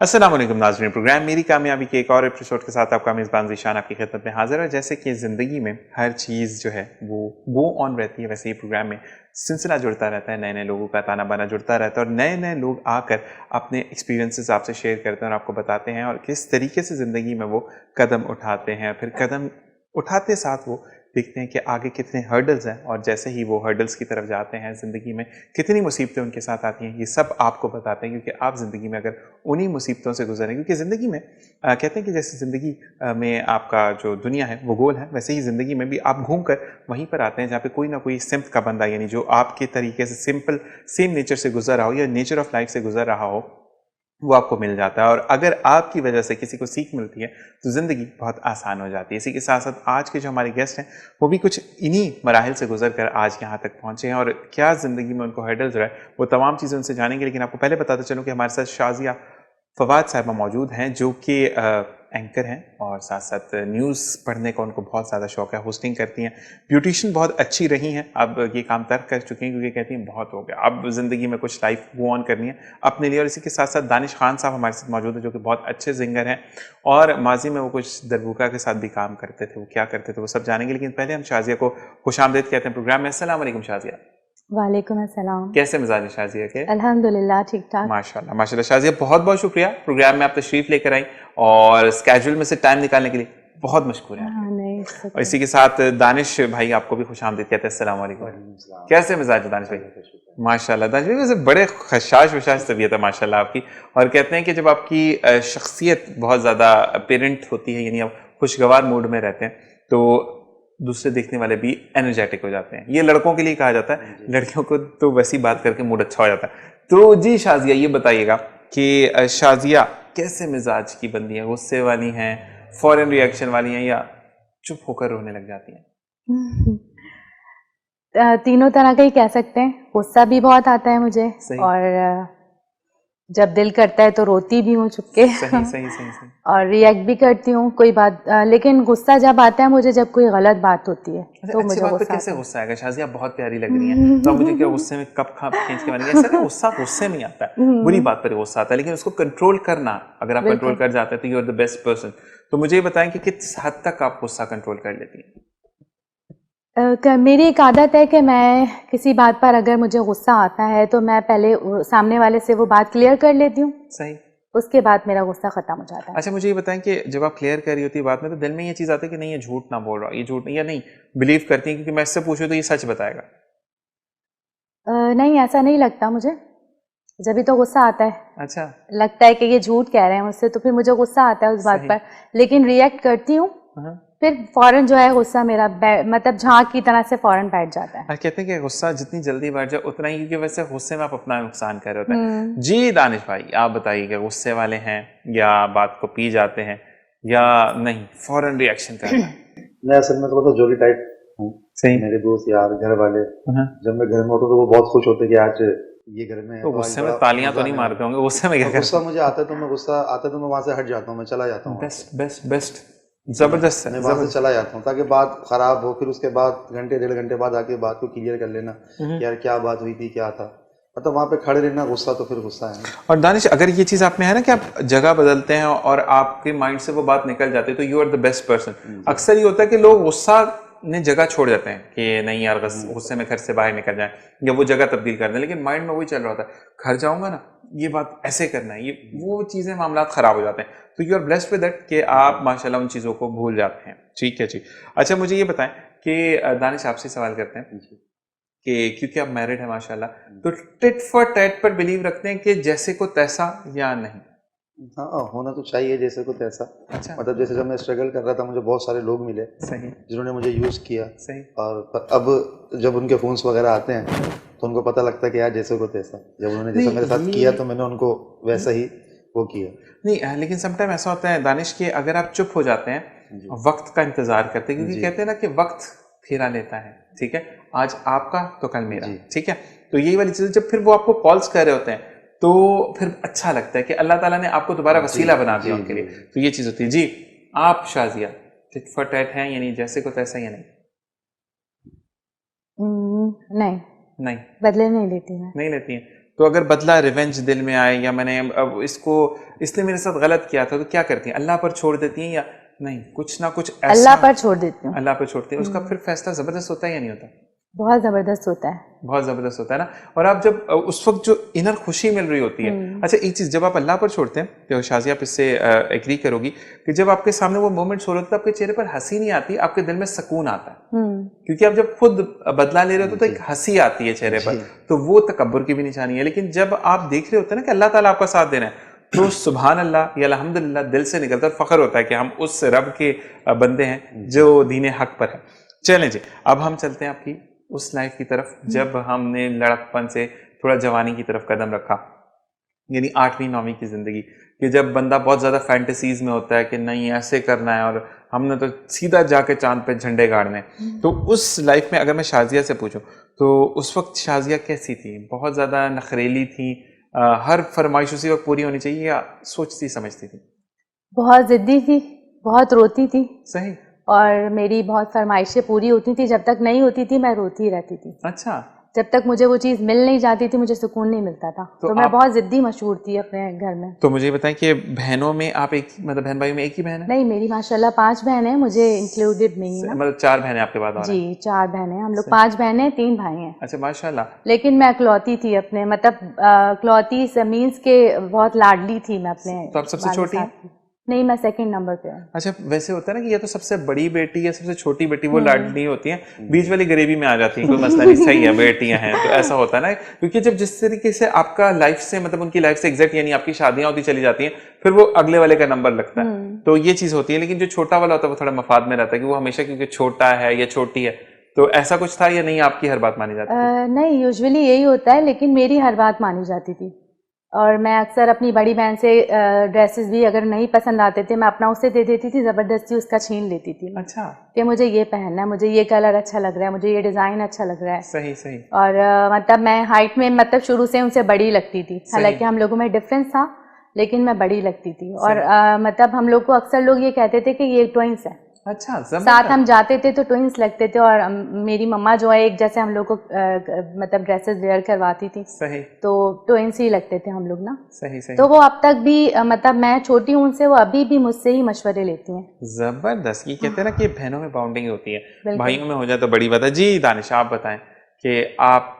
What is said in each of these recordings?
अस्सलाम वालेकुम नाज़रीन, प्रोग्राम मेरी कामयाबी के एक और एपिसोड के साथ आपका मेज़बान ज़ीशान आपकी खिदमत में हाजिर है। जैसे कि ज़िंदगी में हर चीज़ जो है वो गो ऑन रहती है, वैसे ही प्रोग्राम में सिलसिला जुड़ता रहता है, नए नए लोगों का ताना बाना जुड़ता रहता है और नए नए लोग आकर अपने एक्सपीरियंसेस आपसे शेयर करते हैं और आपको बताते हैं और किस तरीके से ज़िंदगी में वो कदम उठाते हैं। फिर कदम उठाते साथ वो देखते हैं कि आगे कितने हर्डल्स हैं और जैसे ही वो हर्डल्स की तरफ जाते हैं ज़िंदगी में कितनी मुसीबतें उनके साथ आती हैं, ये सब आपको बताते हैं क्योंकि आप ज़िंदगी में अगर उन्हीं मुसीबतों से गुजरें, क्योंकि ज़िंदगी में कहते हैं कि जैसे ज़िंदगी में आपका जो दुनिया है वो गोल है, वैसे ही ज़िंदगी में भी आप घूम कर वहीं पर आते हैं जहाँ पे कोई ना कोई सिम्त का बंदा, यानी जो आपके तरीके से सिंपल सेम नेचर से गुजर रहा हो या नेचर ऑफ लाइफ से गुजर रहा हो, वो आपको मिल जाता है। और अगर आपकी वजह से किसी को सीख मिलती है तो ज़िंदगी बहुत आसान हो जाती है। इसी के साथ साथ आज के जो हमारे गेस्ट हैं वो भी कुछ इन्हीं मराहिल से गुजर कर आज यहाँ तक पहुँचे हैं और क्या ज़िंदगी में उनको हर्डल्स रहा है वो तमाम चीज़ें उनसे जानेंगे। लेकिन आपको पहले बताते चलूँ कि हमारे साथ शाजिया फवाद साहिबा मौजूद हैं जो कि एंकर हैं और साथ साथ न्यूज़ पढ़ने का उनको बहुत ज़्यादा शौक है, होस्टिंग करती हैं, ब्यूटिशियन बहुत अच्छी रही हैं, अब ये काम तर्क कर चुकी हैं क्योंकि कहती हैं बहुत हो गया, अब ज़िंदगी में कुछ लाइफ गो ऑन करनी है अपने लिए। और इसी के साथ साथ दानिश खान साहब हमारे साथ मौजूद है जो कि बहुत अच्छे सिंगर हैं और माजी में वो कुछ दरबूका के साथ भी काम करते थे, वो क्या करते थे वो सब जानेंगे। लेकिन पहले हम शाजिया को खुशामदीद कहते हैं प्रोग्राम में। अस्सलाम वालेकुम शाजिया। वालेकुम अस्सलाम। कैसे मिजाज है शाजिया के? अल्हम्दुलिल्लाह ठीक ठाक। माशाल्लाह माशाल्लाह। शाजिया बहुत बहुत शुक्रिया प्रोग्राम में आप तशरीफ लेकर आई और स्केड्यूल में से टाइम निकालने के लिए बहुत मशकूर है। नहीं और इसी के साथ दानिश भाई आपको भी खुशामदीद कहते हैं। अस्सलाम वालेकुम। कैसे मिजाज है दानिश भाई? माशाल्लाह दानिश भाई वैसे बड़े खशाश वशाश तबीयत है माशाल्लाह आपकी, और कहते हैं कि जब आपकी शख्सियत बहुत ज़्यादा अपेरेंट होती है, यानी आप खुशगवार मूड में रहते हैं तो दूसरे देखने वाले भी एनर्जेटिक हो जाते हैं। ये लड़कों के लिए कहा जाता है, लड़कियों को तो वैसी बात करके मूड अच्छा हो जाता है। तो जी शाजिया ये बताइएगा कि शाजिया कैसे मिजाज की बंदी है, गुस्से वाली हैं, फॉरेन रिएक्शन वाली हैं या चुप होकर रोने लग जाती हैं? तीनों तरह का ही कह सकते हैं। गुस्सा भी बहुत आता है मुझे और जब दिल करता है तो रोती भी हूँ चुपके। सही सही सही सही। और रिएक्ट भी करती हूँ कोई बात, लेकिन गुस्सा जब आता है मुझे जब कोई गलत बात होती है तो मुझे बात पे कैसे गुस्सा आएगा? शाजिया बहुत प्यारी लग रही है तो मुझे क्या गुस्से में कप खा खींच के मारेंगे? ऐसा नहीं, गुस्सा गुस्से में आता है, बुरी बात पर गुस्सा आता है, लेकिन उसको कंट्रोल करना, अगर आप कंट्रोल कर जाते हैं तो you are the best person. तो मुझे ये बताएं कि किस हद तक आप गुस्सा कंट्रोल कर लेती हैं? मेरी एक आदत है कि मैं किसी बात पर अगर मुझे गुस्सा आता है तो मैं पहले सामने वाले से वो बात क्लियर कर लेती हूँ, सही, उसके बाद मेरा गुस्सा खत्म हो जाता है। अच्छा मुझे ये बताएं कि जब आप क्लियर कर रही होती है बात में तो दिल में ये चीज़ आती है कि नहीं ये झूठ ना बोल रहा, ये झूठ नहीं, या नहीं बिलीव करती है क्योंकि मैं इससे पूछूं तो ये सच बताएगा? नहीं, ऐसा नहीं लगता मुझे, जब भी तो गुस्सा आता है। अच्छा, लगता है कि ये झूठ कह रहे हैं मुझसे तो फिर मुझे गुस्सा आता है उस बात पर, लेकिन रिएक्ट करती हूँ, फिर फौरन जो है गुस्सा मेरा मतलब झांक की तरह से फौरन बैठ जाता है। कहते हैं कि गुस्सा जितनी जल्दी बैठ जाए उतना ही, क्योंकि वैसे गुस्से में आप अपना नुकसान कर रहे होते हैं। जी दानिश भाई आप बताइए कि गुस्से वाले हैं या बात को पी जाते हैं या नहीं फौरन रिएक्शन करना है? मैं असल में तो जोली टाइप हूँ। सही। मेरे दोस्त यार घर वाले जब मैं घर में होता तो वो बहुत खुश होते कि आज ये घर में है। तो गुस्से में तालियां तो नहीं मारते होंगे? गुस्से में क्या करते हैं? गुस्सा मुझे आता है तो मैं गुस्सा आता है तो मैं वहां से हट जाता हूँ, मैं चला जाता हूँ। बेस्ट बेस्ट बेस्ट, जबरदस्त है। मैं वहां से चला जाता हूँ ताकि बात खराब हो, फिर उसके बाद घंटे डेढ़ घंटे बाद आके बात को क्लियर कर लेना कि यार क्या बात हुई थी, क्या था, मतलब वहां पे खड़े रहना। गुस्सा तो फिर गुस्सा है। और दानिश अगर ये चीज आप में है ना कि आप जगह बदलते हैं और आपके माइंड से वो बात निकल जाती है तो you are the best person. अक्सर ये होता है कि लोग गुस्सा ने जगह छोड़ जाते हैं कि नहीं यार गुस्से में घर से बाहर निकल जाए या वो जगह तब्दील कर दें, लेकिन माइंड में वही चल रहा होता है घर जाऊंगा ना ये बात ऐसे करना है, ये वो चीजें मामला खराब हो जाते हैं। तो you are blessed with that कि आप माशाल्लाह उन चीजों को भूल जाते हैं। ठीक है जी। अच्छा मुझे ये बताएं कि दानिश आपसे सवाल करते हैं कि क्योंकि आप मैरिड है माशाल्लाह, तो टिट फॉर टैट पर बिलीव रखते हैं कि जैसे को तैसा या नहीं? हाँ होना तो चाहिए जैसे को तैसा। अच्छा, मतलब जैसे जब मैं स्ट्रगल कर रहा था मुझे बहुत सारे लोग मिले सही जिन्होंने मुझे यूज़ किया। सही। और अब जब उनके फोन्स वगैरह आते हैं तो उनको पता लगता है कि यार जैसे को तैसा, जब उन्होंने जैसा मेरे साथ किया तो मैंने उनको वैसा ही वो किया। नहीं लेकिन समटाइम ऐसा होता है दानिश कि अगर आप चुप हो जाते हैं वक्त का इंतजार करते हैं, क्योंकि कहते हैं ना कि वक्त फेरा लेता है, ठीक है, आज आपका तो कल मेरा, ठीक है, तो यही वाली चीज़ जब फिर वो आपको कॉल्स कर रहे होते हैं तो फिर अच्छा लगता है कि अल्लाह ताला ने आपको दोबारा वसीला बना दिया उनके लिए। तो ये चीज़ होती है। जी आप शाजिया टिट फॉर टैट हैं यानी जैसे को तैसा या नहीं? नहीं, नहीं बदले नहीं लेती मैं। नहीं लेती हैं। तो अगर बदला रिवेंज दिल में आए या मैंने अब इसको इसने मेरे साथ गलत किया था तो क्या करती हैं, अल्लाह पर छोड़ देती हैं या नहीं कुछ ना कुछ ऐसा अल्लाह पर छोड़ देती हूँ। अल्लाह पर छोड़ती हैं, उसका फिर फैसला जबरदस्त होता है या नहीं होता? बहुत जबरदस्त होता है। बहुत ज़बरदस्त होता है ना। और आप जब उस वक्त जो इनर खुशी मिल रही होती है। अच्छा एक चीज़, जब आप अल्लाह पर छोड़ते हैं तो शाज़िया आप इससे एग्री करोगी कि जब आपके सामने वो मोमेंट्स हो रहे होते हैं आपके चेहरे पर हंसी नहीं आती, आपके दिल में सुकून आता है, क्योंकि आप जब खुद बदला ले रहे होते तो एक हंसी आती है चेहरे पर, तो वो तकब्बुर की भी निशानी है। लेकिन जब आप देख रहे होते हैं ना कि अल्लाह ताला आपका साथ दे रहा है तो सुभान अल्लाह या अल्हम्दुलिल्लाह दिल से निकलता है, फख्र होता है कि हम उस रब के बंदे हैं जो दीन हक पर है। चलें जी, अब हम चलते हैं आपकी उस लाइफ की तरफ जब हमने लड़कपन से थोड़ा जवानी की तरफ कदम रखा, यानी 8वीं 9वीं की जिंदगी, कि जब बंदा बहुत ज्यादा फैंटेसीज में होता है कि नहीं ऐसे करना है और हमने तो सीधा जाके चांद पे झंडे गाड़ने। तो उस लाइफ में अगर मैं शाजिया से पूछूं तो उस वक्त शाजिया कैसी थी? बहुत ज्यादा नखरेली थी, हर फरमाइश उसी वक्त पूरी होनी चाहिए, या सोचती समझती थी? बहुत जिद्दी थी, बहुत रोती थी। सही। और मेरी बहुत फरमाइशें पूरी होती थी, जब तक नहीं होती थी मैं रोती ही रहती थी। अच्छा। जब तक मुझे वो चीज़ मिल नहीं जाती थी मुझे सुकून नहीं मिलता था। तो मैं बहुत जिद्दी मशहूर थी अपने घर में। तो मुझे बताएं कि बहनों में आप एक, मतलब बहन भाइयों में एक ही बहन है? नहीं, मेरी माशाल्लाह 5 बहनें हैं, मुझे इंक्लूडेड नहीं है। मतलब 4 बहनें आपके बाद? जी 4 बहनें हैं, हम लोग 5 बहनें हैं, 3 भाई हैं। अच्छा माशाल्लाह। लेकिन मैं इकलौती थी अपने, मतलब इकलौती मीन्स के बहुत लाडली थी मैं अपने। तो आप सबसे छोटी हैं? नहीं, मैं सेकंड नंबर पे हूँ। अच्छा, वैसे होता है ना कि ये तो सबसे बड़ी बेटी या सबसे छोटी बेटी वो लाडली होती है, बीच वाली गरीबी में आ जाती है, कोई मसला नहीं, सही है बेटियां हैं तो ऐसा होता है ना, क्योंकि जब जिस तरीके से आपका लाइफ से, मतलब उनकी लाइफ से एग्जैक्ट, यानी आपकी शादियां होती चली जाती हैं, फिर वो अगले वाले का नंबर लगता है, तो ये चीज होती है। लेकिन जो छोटा वाला होता है वो थोड़ा मफाद में रहता है कि वो हमेशा, क्योंकि छोटा है या छोटी है, तो ऐसा कुछ था या नहीं? आपकी हर बात मानी जाती थी? नहीं, यूजुअली यही होता है, लेकिन मेरी हर बात मानी जाती थी। और मैं अक्सर अपनी बड़ी बहन से ड्रेसेस भी अगर नहीं पसंद आते थे मैं अपना उसे दे देती थी, ज़बरदस्ती उसका छीन लेती थी। अच्छा। कि मुझे ये पहनना है, मुझे ये कलर अच्छा लग रहा है, मुझे ये डिज़ाइन अच्छा लग रहा है। सही सही। और मतलब मैं हाइट में, मतलब शुरू से उनसे बड़ी लगती थी, हालांकि हम लोगों में डिफरेंस था, लेकिन मैं बड़ी लगती थी। और मतलब हम लोग को अक्सर लोग ये कहते थे कि ये ट्विंस है। अच्छा, साथ हम जाते थे तो ट्विंस लगते थे। और मेरी मम्मा जो है एक जैसे हम लोग को मतलब ड्रेसेस वेयर करवाती थी। सही। तो ट्विंस ही लगते थे हम लोग ना। सही सही। तो वो अब तक भी मतलब मैं छोटी हूँ उनसे, वो अभी भी मुझसे ही मशवरे लेती हैं। जबरदस्त। ये कहते हैं ना कि बहनों में बाउंडिंग होती है, भाइयों में हो जाए तो बड़ी बात है। जी दानिश, आप बताएं कि आप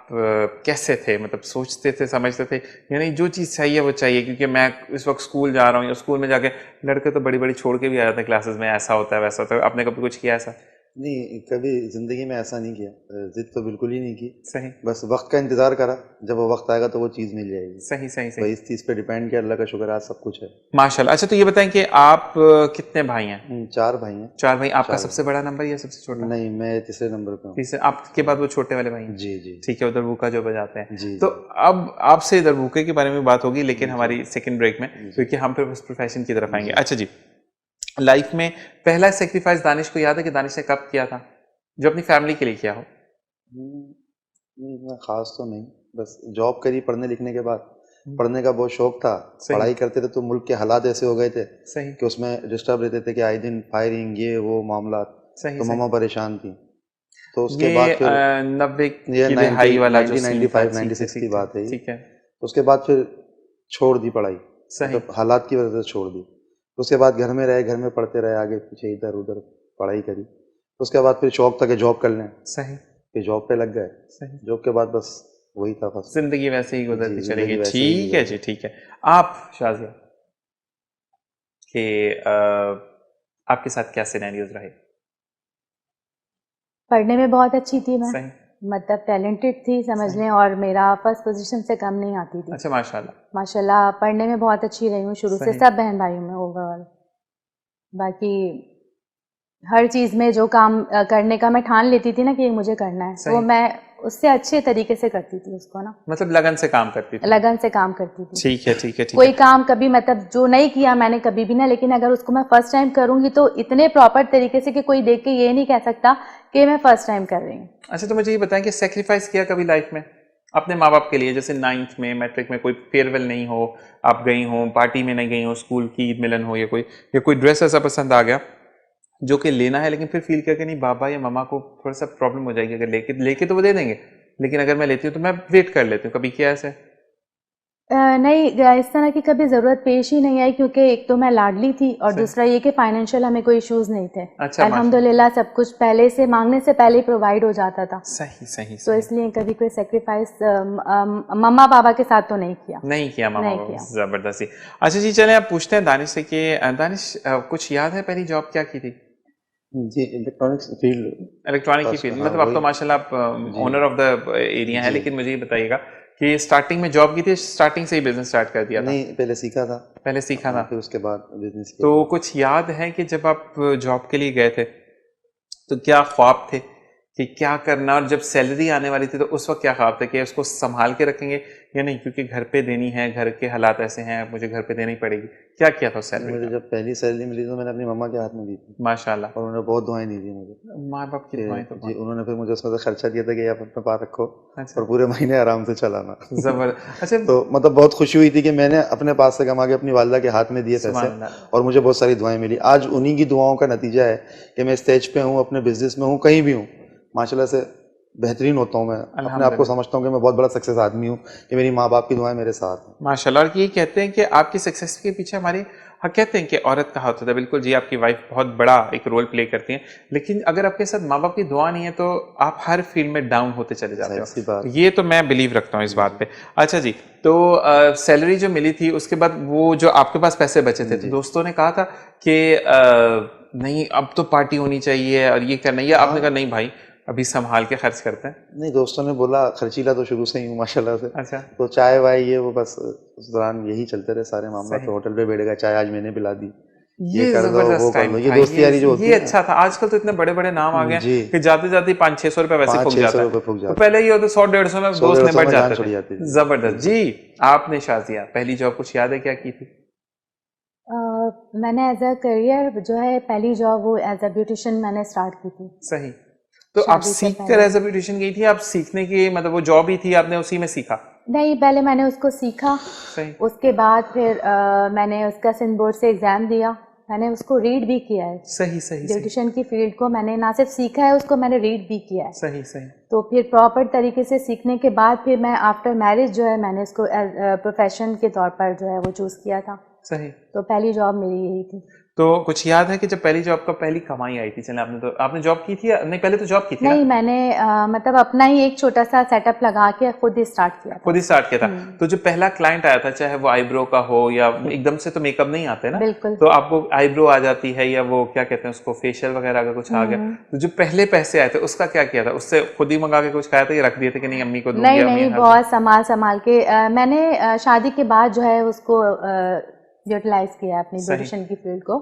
कैसे थे, मतलब सोचते थे, समझते थे, यानी जो चीज़ चाहिए वो चाहिए? क्योंकि मैं इस वक्त स्कूल जा रहा हूँ, या स्कूल में जाके लड़के तो बड़ी बड़ी छोड़ के भी आ जाते हैं क्लासेस में, ऐसा होता है वैसा होता है, आपने कभी कुछ किया ऐसा? नहीं, कभी ज़िंदगी में ऐसा नहीं किया, जिद तो बिल्कुल ही नहीं की। सही। बस वक्त का इंतज़ार करा, जब वो वक्त आएगा तो वो चीज़ मिल जाएगी। सही सही तो सही। इस चीज़ पे डिपेंड किया, अल्लाह का शुक्र, आज सब कुछ है। माशाल्लाह। अच्छा, तो ये बताएं कि आप कितने भाई हैं? 4 भाई हैं। 4 भाई। आपका सबसे बड़ा नंबर या सबसे छोटा? नहीं, मैं तीसरे नंबर पे हूँ। तीसरे। आपके बाद वो छोटे वाले भाई हैं? जी जी। ठीक है, उधर भूखा जो बजाते हैं। जी तो अब आपसे इधर भूखे के बारे में बात होगी, लेकिन हमारी सेकंड ब्रेक में, क्योंकि हम फिर उस प्रोफेशन की तरफ आएंगे। अच्छा जी, लाइफ में पहला सेक्रीफाइस दानिश को याद है कि दानिश ने कब किया था, जो अपनी फैमिली के लिए किया हो? नहीं, इतना खास तो नहीं, बस जॉब करी पढ़ने लिखने के बाद। पढ़ने का बहुत शौक था, पढ़ाई करते थे तो मुल्क के हालात ऐसे हो गए थे सही कि उसमें डिस्टर्ब रहते थे कि आए दिन फायरिंग, ये वो मामला, तो मम्मा परेशान थी। तो उसके बाद फिर 90 की दहाई वाला जो 1995 96 की बात है। ठीक है। तो उसके बाद फिर छोड़ दी पढ़ाई, सही। तो हालात की वजह से छोड़ दी। उसके बाद घर में रहे, घर में पढ़ते रहे, आगे पीछे इधर उधर पढ़ाई करी। उसके बाद फिर शौक था कि जॉब कर लें। सही। फिर जॉब पे लग गए। सही। जॉब के बाद बस वही था, बस जिंदगी वैसे ही गुजरती चलेगी। वैसे ही ठीक है जी, ठीक है। आप शाजिया कि आपके साथ क्या सिनेरियोज रहे? पढ़ने में बहुत अच्छी थी मैं। सही। मतलब टैलेंटेड थी समझ लें, और मेरा फर्स्ट पोजीशन से कम नहीं आती थी। अच्छा, माशाल्लाह। माशाल्लाह पढ़ने में बहुत अच्छी रही हूँ शुरू से, सब बहन भाइयों में ओवरऑल। बाकी हर चीज़ में जो काम करने का मैं ठान लेती थी ना कि ये मुझे करना है, वो मैं उससे अच्छे तरीके से करती थी उसको ना। मतलब लगन से काम करती थी? लगन से काम करती थी। ठीक है ठीक है ठीक कोई है। काम कभी, मतलब जो नहीं किया मैंने कभी भी ना, लेकिन अगर उसको मैं फर्स्ट टाइम करूंगी तो इतने प्रॉपर तरीके से कि कोई देख के ये नहीं कह सकता कि मैं फर्स्ट टाइम कर रही हूँ। अच्छा, तो मुझे ये बताएं कि सेक्रीफाइस किया कभी लाइफ में अपने माँ बाप के लिए? जैसे 9th में, मैट्रिक में कोई फेयरवेल नहीं हो, आप गई हो, पार्टी में नहीं गई हो, स्कूल की ईद मिलन हो, या कोई ड्रेस ऐसा पसंद आ गया जो कि लेना है, लेकिन फिर फील किया कि नहीं बाबा या मम्मा को थोड़ा सा प्रॉब्लम हो जाएगी अगर लेके तो वो दे देंगे, लेकिन अगर मैं लेती हूँ तो मैं वेट कर लेती हूँ, कभी किया ऐसे? नहीं, इस तरह की कभी ज़रूरत पेश ही नहीं आई, क्योंकि एक तो मैं लाडली थी और सही। दूसरा ये कि फाइनेंशियल हमें कोई इश्यूज़ नहीं थे। अच्छा, अल्हम्दुलिल्लाह सब कुछ पहले से, मांगने से पहले ही प्रोवाइड हो जाता था। सही सही तो सही। इसलिए कभी कोई सेक्रीफाइस मम्मा पापा के साथ तो नहीं किया। नहीं किया मामा नहीं बाबा, किया। जबरदस्ती। अच्छा जी, चलें अब पूछते हैं दानिश से कि दानिश, कुछ याद है पहली जॉब क्या की थी? जी, इलेक्ट्रॉनिक्स फील्ड। इलेक्ट्रॉनिक की फर्स्ट, फील्ड, हाँ मतलब आप तो वही। माशाल्लाह आप जी ओनर ऑफ द एरिया हैं, जी। लेकिन मुझे ये बताइएगा कि स्टार्टिंग में जॉब की थी, स्टार्टिंग से ही बिजनेस स्टार्ट कर दिया था? नहीं, पहले सीखा था। पहले सीखा हाँ, था। फिर उसके बाद बिजनेस किया। तो कुछ याद है कि जब आप जॉब के लिए गए थे तो क्या ख्वाब थे कि क्या करना, और जब सैलरी आने वाली थी तो उस वक्त क्या ख्वाब थे कि उसको संभाल के रखेंगे या नहीं, क्योंकि घर पे देनी है, घर के हालात ऐसे हैं, मुझे घर पे देनी पड़ेगी? क्या किया था उस नहीं, सैलरी मुझे का? जब पहली सैलरी मिली तो मैंने अपनी मम्मा के हाथ में दी थी माशाल्लाह। और उन्होंने बहुत दुआएं दी थी मुझे। माँ बाप की फिर दुआएं तो जी, बहुत। उन्होंने फिर मुझे उसमें से खर्चा दिया था कि आप अपने पास रखो अच्छा, और पूरे महीने आराम से चलाना। जबर। अच्छा, तो मतलब बहुत खुशी हुई थी कि मैंने अपने पास से कमा के अपनी वालिदा के हाथ में दिए पैसे सुभान अल्लाह। और मुझे बहुत सारी दुआएं मिली। आज उन्हीं की दुआओं का नतीजा है कि मैं स्टेज पे हूँ, अपने बिजनेस में हूँ, कहीं भी हूँ, माशाल्लाह से बेहतरीन होता हूँ। मैं अपने आप को अल्हम्दुलिल्लाह। समझता हूँ कि मैं बहुत बड़ा सक्सेस आदमी हूँ कि मेरी माँ बाप की दुआएं मेरे साथ हैं। माशाल्लाह। और ये कहते हैं कि आपकी सक्सेस के पीछे हमारी, हाँ, कहते हैं कि औरत का हाथ होता है। बिल्कुल जी, आपकी वाइफ बहुत बड़ा एक रोल प्ले करती हैं, लेकिन अगर आपके साथ माँ बाप की दुआ नहीं है तो आप हर फील्ड में डाउन होते चले जाते जाहिर हो। सी बात तो है। ये तो मैं बिलीव रखता हूँ इस बात पे। अच्छा जी, तो सैलरी जो मिली थी उसके बाद वो जो आपके पास पैसे बचे थे, तो जी दोस्तों ने कहा था कि नहीं अब तो पार्टी होनी चाहिए और ये करना, या आपने कहा हाँ। नहीं भाई अभी संभाल के खर्च करते हैं? नहीं, दोस्तों ने बोला, खर्चीला तो शुरू से ही हूँ माशाल्लाह से। अच्छा, तो चाय वाय ये वो बस उस दौरान यही चलते रहे सारे मामला। सही। तो होटल पे बैठ गया, चाय आज मैंने पिला दी, ये ये कर दो वो जबरदस्त कर टाइम लो, ये था, दोस्ती यारी जो होती ये है ना। अच्छा था। आजकल तो इतने बड़े बड़े नाम आ गए जी, हैं कि जाते जाते 500-600 रुपए वैसे फूक 500-600 जाता रुपये है। फूक तो जाते पहले ये होता 100-150 में 100 दोस्त 150 निपट में जान जाते छुड़ थे। जाती थी। जबरदस्त बिल्कुल। जी। आपने शाजिया पहली जॉब कुछ याद है क्या की थी? मैंने एज अ करियर जो है, पहली जॉब वो एज अ ब्यूटिशियन मैंने स्टार्ट की थी सही। तो आप शादी से सीख कर पहले। एज अ ब्यूटिशियन गई थी, आप सीखने की मतलब वो जॉब ही थी, आपने उसी में सीखा? नहीं, पहले मैंने उसको सीखा, सही उसके बाद फिर मैंने उसका सिंध बोर्ड से एग्ज़ाम दिया, मैंने उसको रीड भी किया है। सही सही सही ब्यूटिशियन की फील्ड को मैंने ना सिर्फ सीखा है, उसको मैंने रीड भी किया है। सही सही। तो फिर प्रॉपर तरीके से सीखने के बाद फिर मैं आफ्टर मैरिज जो है मैंने इसको प्रोफेशन के तौर पर जो है वो चूज़ किया था। सही। तो पहली जॉब मेरी यही थी। तो कुछ याद है कि जब पहली जॉब का पहली कमाई आई थी? चले, आपने तो आपने जॉब की थी या नहीं? पहले तो जॉब की थी ना? नहीं, मैंने मतलब अपना ही एक छोटा सा सेटअप लगा के खुद ही स्टार्ट किया था खुद ही उसको। स्टार्ट किया था। तो जो पहला क्लाइंट आया था, चाहे वो आईब्रो का हो या एकदम से तो मेकअप नहीं आते ना, बिल्कुल। तो आपको आईब्रो आ जाती है या वो क्या कहते हैं उसको, फेशियल वगैरह का कुछ आ गया, तो जो पहले पैसे आए थे उसका क्या किया था? उससे खुद ही मंगा के कुछ खाया था या रख दिए थे कि नहीं अम्मी को दूंगी, नहीं अम्मी नहीं, हर बहुत संभाल संभाल के मैंने शादी के बाद जो है उसको यूटिलाइज किया अपनी सही ब्यूटिशियन की फील्ड को।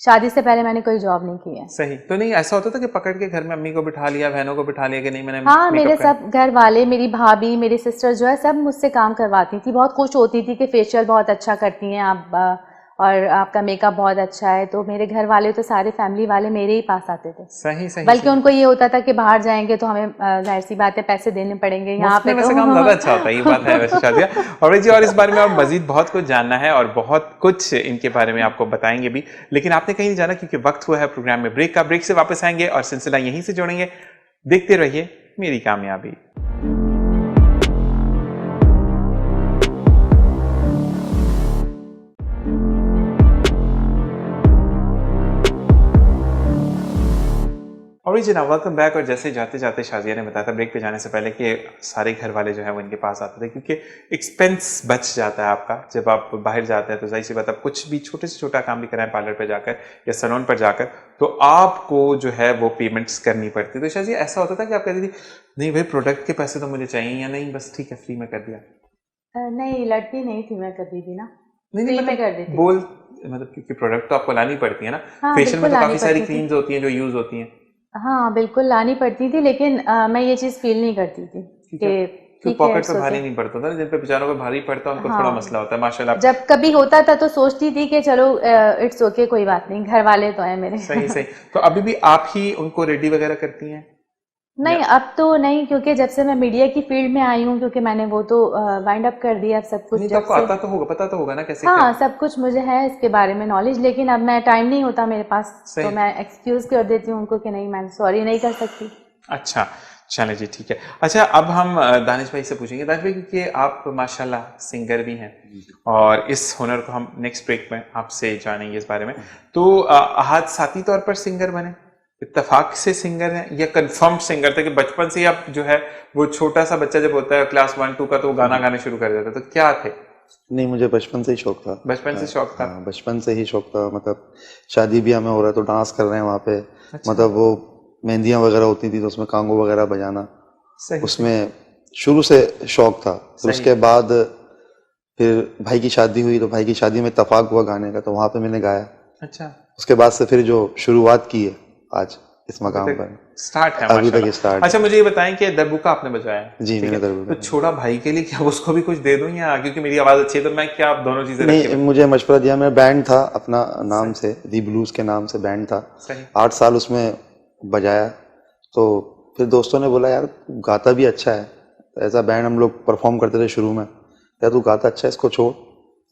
शादी से पहले मैंने कोई जॉब नहीं की है। सही। तो नहीं ऐसा होता था कि पकड़ के घर में अम्मी को बिठा लिया, बहनों को बिठा लिया कि नहीं मैंने हाँ, मेरे मेकअप सब घर वाले, मेरी भाभी, मेरी सिस्टर जो है सब मुझसे काम करवाती थी, बहुत खुश होती थी कि फेशियल बहुत अच्छा करती हैं आप और आपका मेकअप बहुत अच्छा है। तो मेरे घर वाले तो सारे फैमिली वाले मेरे ही पास आते थे। सही सही बल्कि सही। उनको ये होता था कि बाहर जाएंगे तो हमें जाहिर सी बात है पैसे देने पड़ेंगे, यहाँ मुफ्त पे में तो वैसे काम ज्यादा अच्छा होता है, ये बात है वैसे शादिया। और भाई जी, और इस बारे में और मजीद बहुत कुछ जानना है और बहुत कुछ इनके बारे में आपको बताएंगे भी, लेकिन आपने कहीं नहीं जाना क्योंकि वक्त हुआ है प्रोग्राम में ब्रेक का। ब्रेक से वापस आएंगे और सिलसिला यहीं से जोड़ेंगे। देखते रहिए मेरी कामयाबी। Original welcome back. और जैसे जाते जाते शाजिया ने बताया था ब्रेक पे जाने से पहले कि सारे घर वाले जो है वो इनके पास आते थे क्योंकि एक्सपेंस बच जाता है आपका जब आप बाहर जाते हैं। तो जाहिर सी बात, आप कुछ भी छोटे से छोटा काम भी कराएं पार्लर पर जाकर या सैलून पर जाकर, तो आपको जो है वो पेमेंट्स करनी पड़ती। तो शाजिया ऐसा होता था कि आप कहती थी नहीं भाई प्रोडक्ट के पैसे तो मुझे चाहिए, या नहीं बस ठीक है फ्री में कर दिया? नहीं, लड़ती नहीं थी मैं कभी भी ना, नहीं फ्री नहीं, में कर मतलब देती बोल, थी। मतलब क्योंकि प्रोडक्ट तो आपको लानी पड़ती है ना। हाँ फेशियल में बिल्कुल तो लानी काफी सारी पड़ती थी। क्रीम्स होती हैं जो यूज होती हैं। हाँ बिल्कुल लानी पड़ती थी, लेकिन मैं ये चीज़ फील नहीं करती थी ठीक है, कि क्यों ठीक है, पॉकेट इट्स पे ओके। भारी नहीं पड़ता था ना, जिन पे बेचारों पे भारी पड़ता है उनको थोड़ा मसला हाँ, होता है। माशाल्लाह। जब कभी होता था तो सोचती थी कि चलो इट्स ओके, कोई बात नहीं, घर वाले तो हैं मेरे। सही सही। तो अभी भी आप ही उनको रेडी वगैरह करती हैं या नहीं, अब तो नहीं, क्योंकि जब से मैं मीडिया की फील्ड में आई हूँ, क्योंकि मैंने वो तो वाइंड अप कर दिया सब कुछ नहीं? तो जब आपको से। आता तो होगा, पता तो होगा ना कैसे क्या? हाँ, सब कुछ मुझे है इसके बारे में नॉलेज, लेकिन अब मैं टाइम नहीं होता मेरे पास, तो सही। मैं एक्सक्यूज कर देती हूँ उनको कि नहीं मैं सॉरी नहीं कर सकती। अच्छा, चलिए जी, ठीक है। अच्छा, अब हम दानिश भाई से पूछेंगे। दानिश भाई, क्योंकि आप माशाल्लाह सिंगर भी हैं और इस हुनर को हम नेक्स्ट ब्रेक में आपसे जानेंगे इस बारे में। तो हादसाती तौर पर सिंगर बने, इत्तेफाक से सिंगर हैं, या कंफर्म सिंगर थे कि बचपन से ही आप जो है वो छोटा सा बच्चा जब होता है क्लास 1-2 का तो वो गाना गाने शुरू कर देता है, तो क्या थे? नहीं, मुझे बचपन से ही शौक था। बचपन से शौक था? हाँ, बचपन से ही शौक था। मतलब शादी ब्याह में हो रहा है तो डांस कर रहे हैं वहाँ पे। अच्छा। मतलब वो मेहंदियाँ वगैरह होती थी तो उसमें कांगो वगैरह बजाना, सही। उसमें शुरू से शौक था। फिर सही। उसके बाद फिर भाई की शादी हुई तो भाई की शादी में इत्तेफाक हुआ गाने का, तो वहाँ पे मैंने गाया। अच्छा, उसके बाद से फिर जो शुरुआत की है आज इस अभी मकाम तक पर, स्टार्ट है अभी तक माशाल्लाह। स्टार्ट। अच्छा, मुझे ये बताएं कि दरबुका आपने बजाया है, जी, ठीक मैंने है, दरबुका तो छोड़ा भाई के लिए क्या उसको भी कुछ दे दूं, या क्योंकि मेरी आवाज अच्छी है तो मैं क्या आप दोनों चीजें रख के नहीं, मुझे मशवरा दिया। मेरा बैंड था अपना, नाम से दी ब्लूज के नाम से बैंड था। सही। 8 साल उसमें बजाया। तो फिर दोस्तों ने बोला यार गाता भी अच्छा है, ऐसा बैंड हम लोग परफॉर्म करते थे शुरू में, यार तू गाता अच्छा है, इसको छोड़,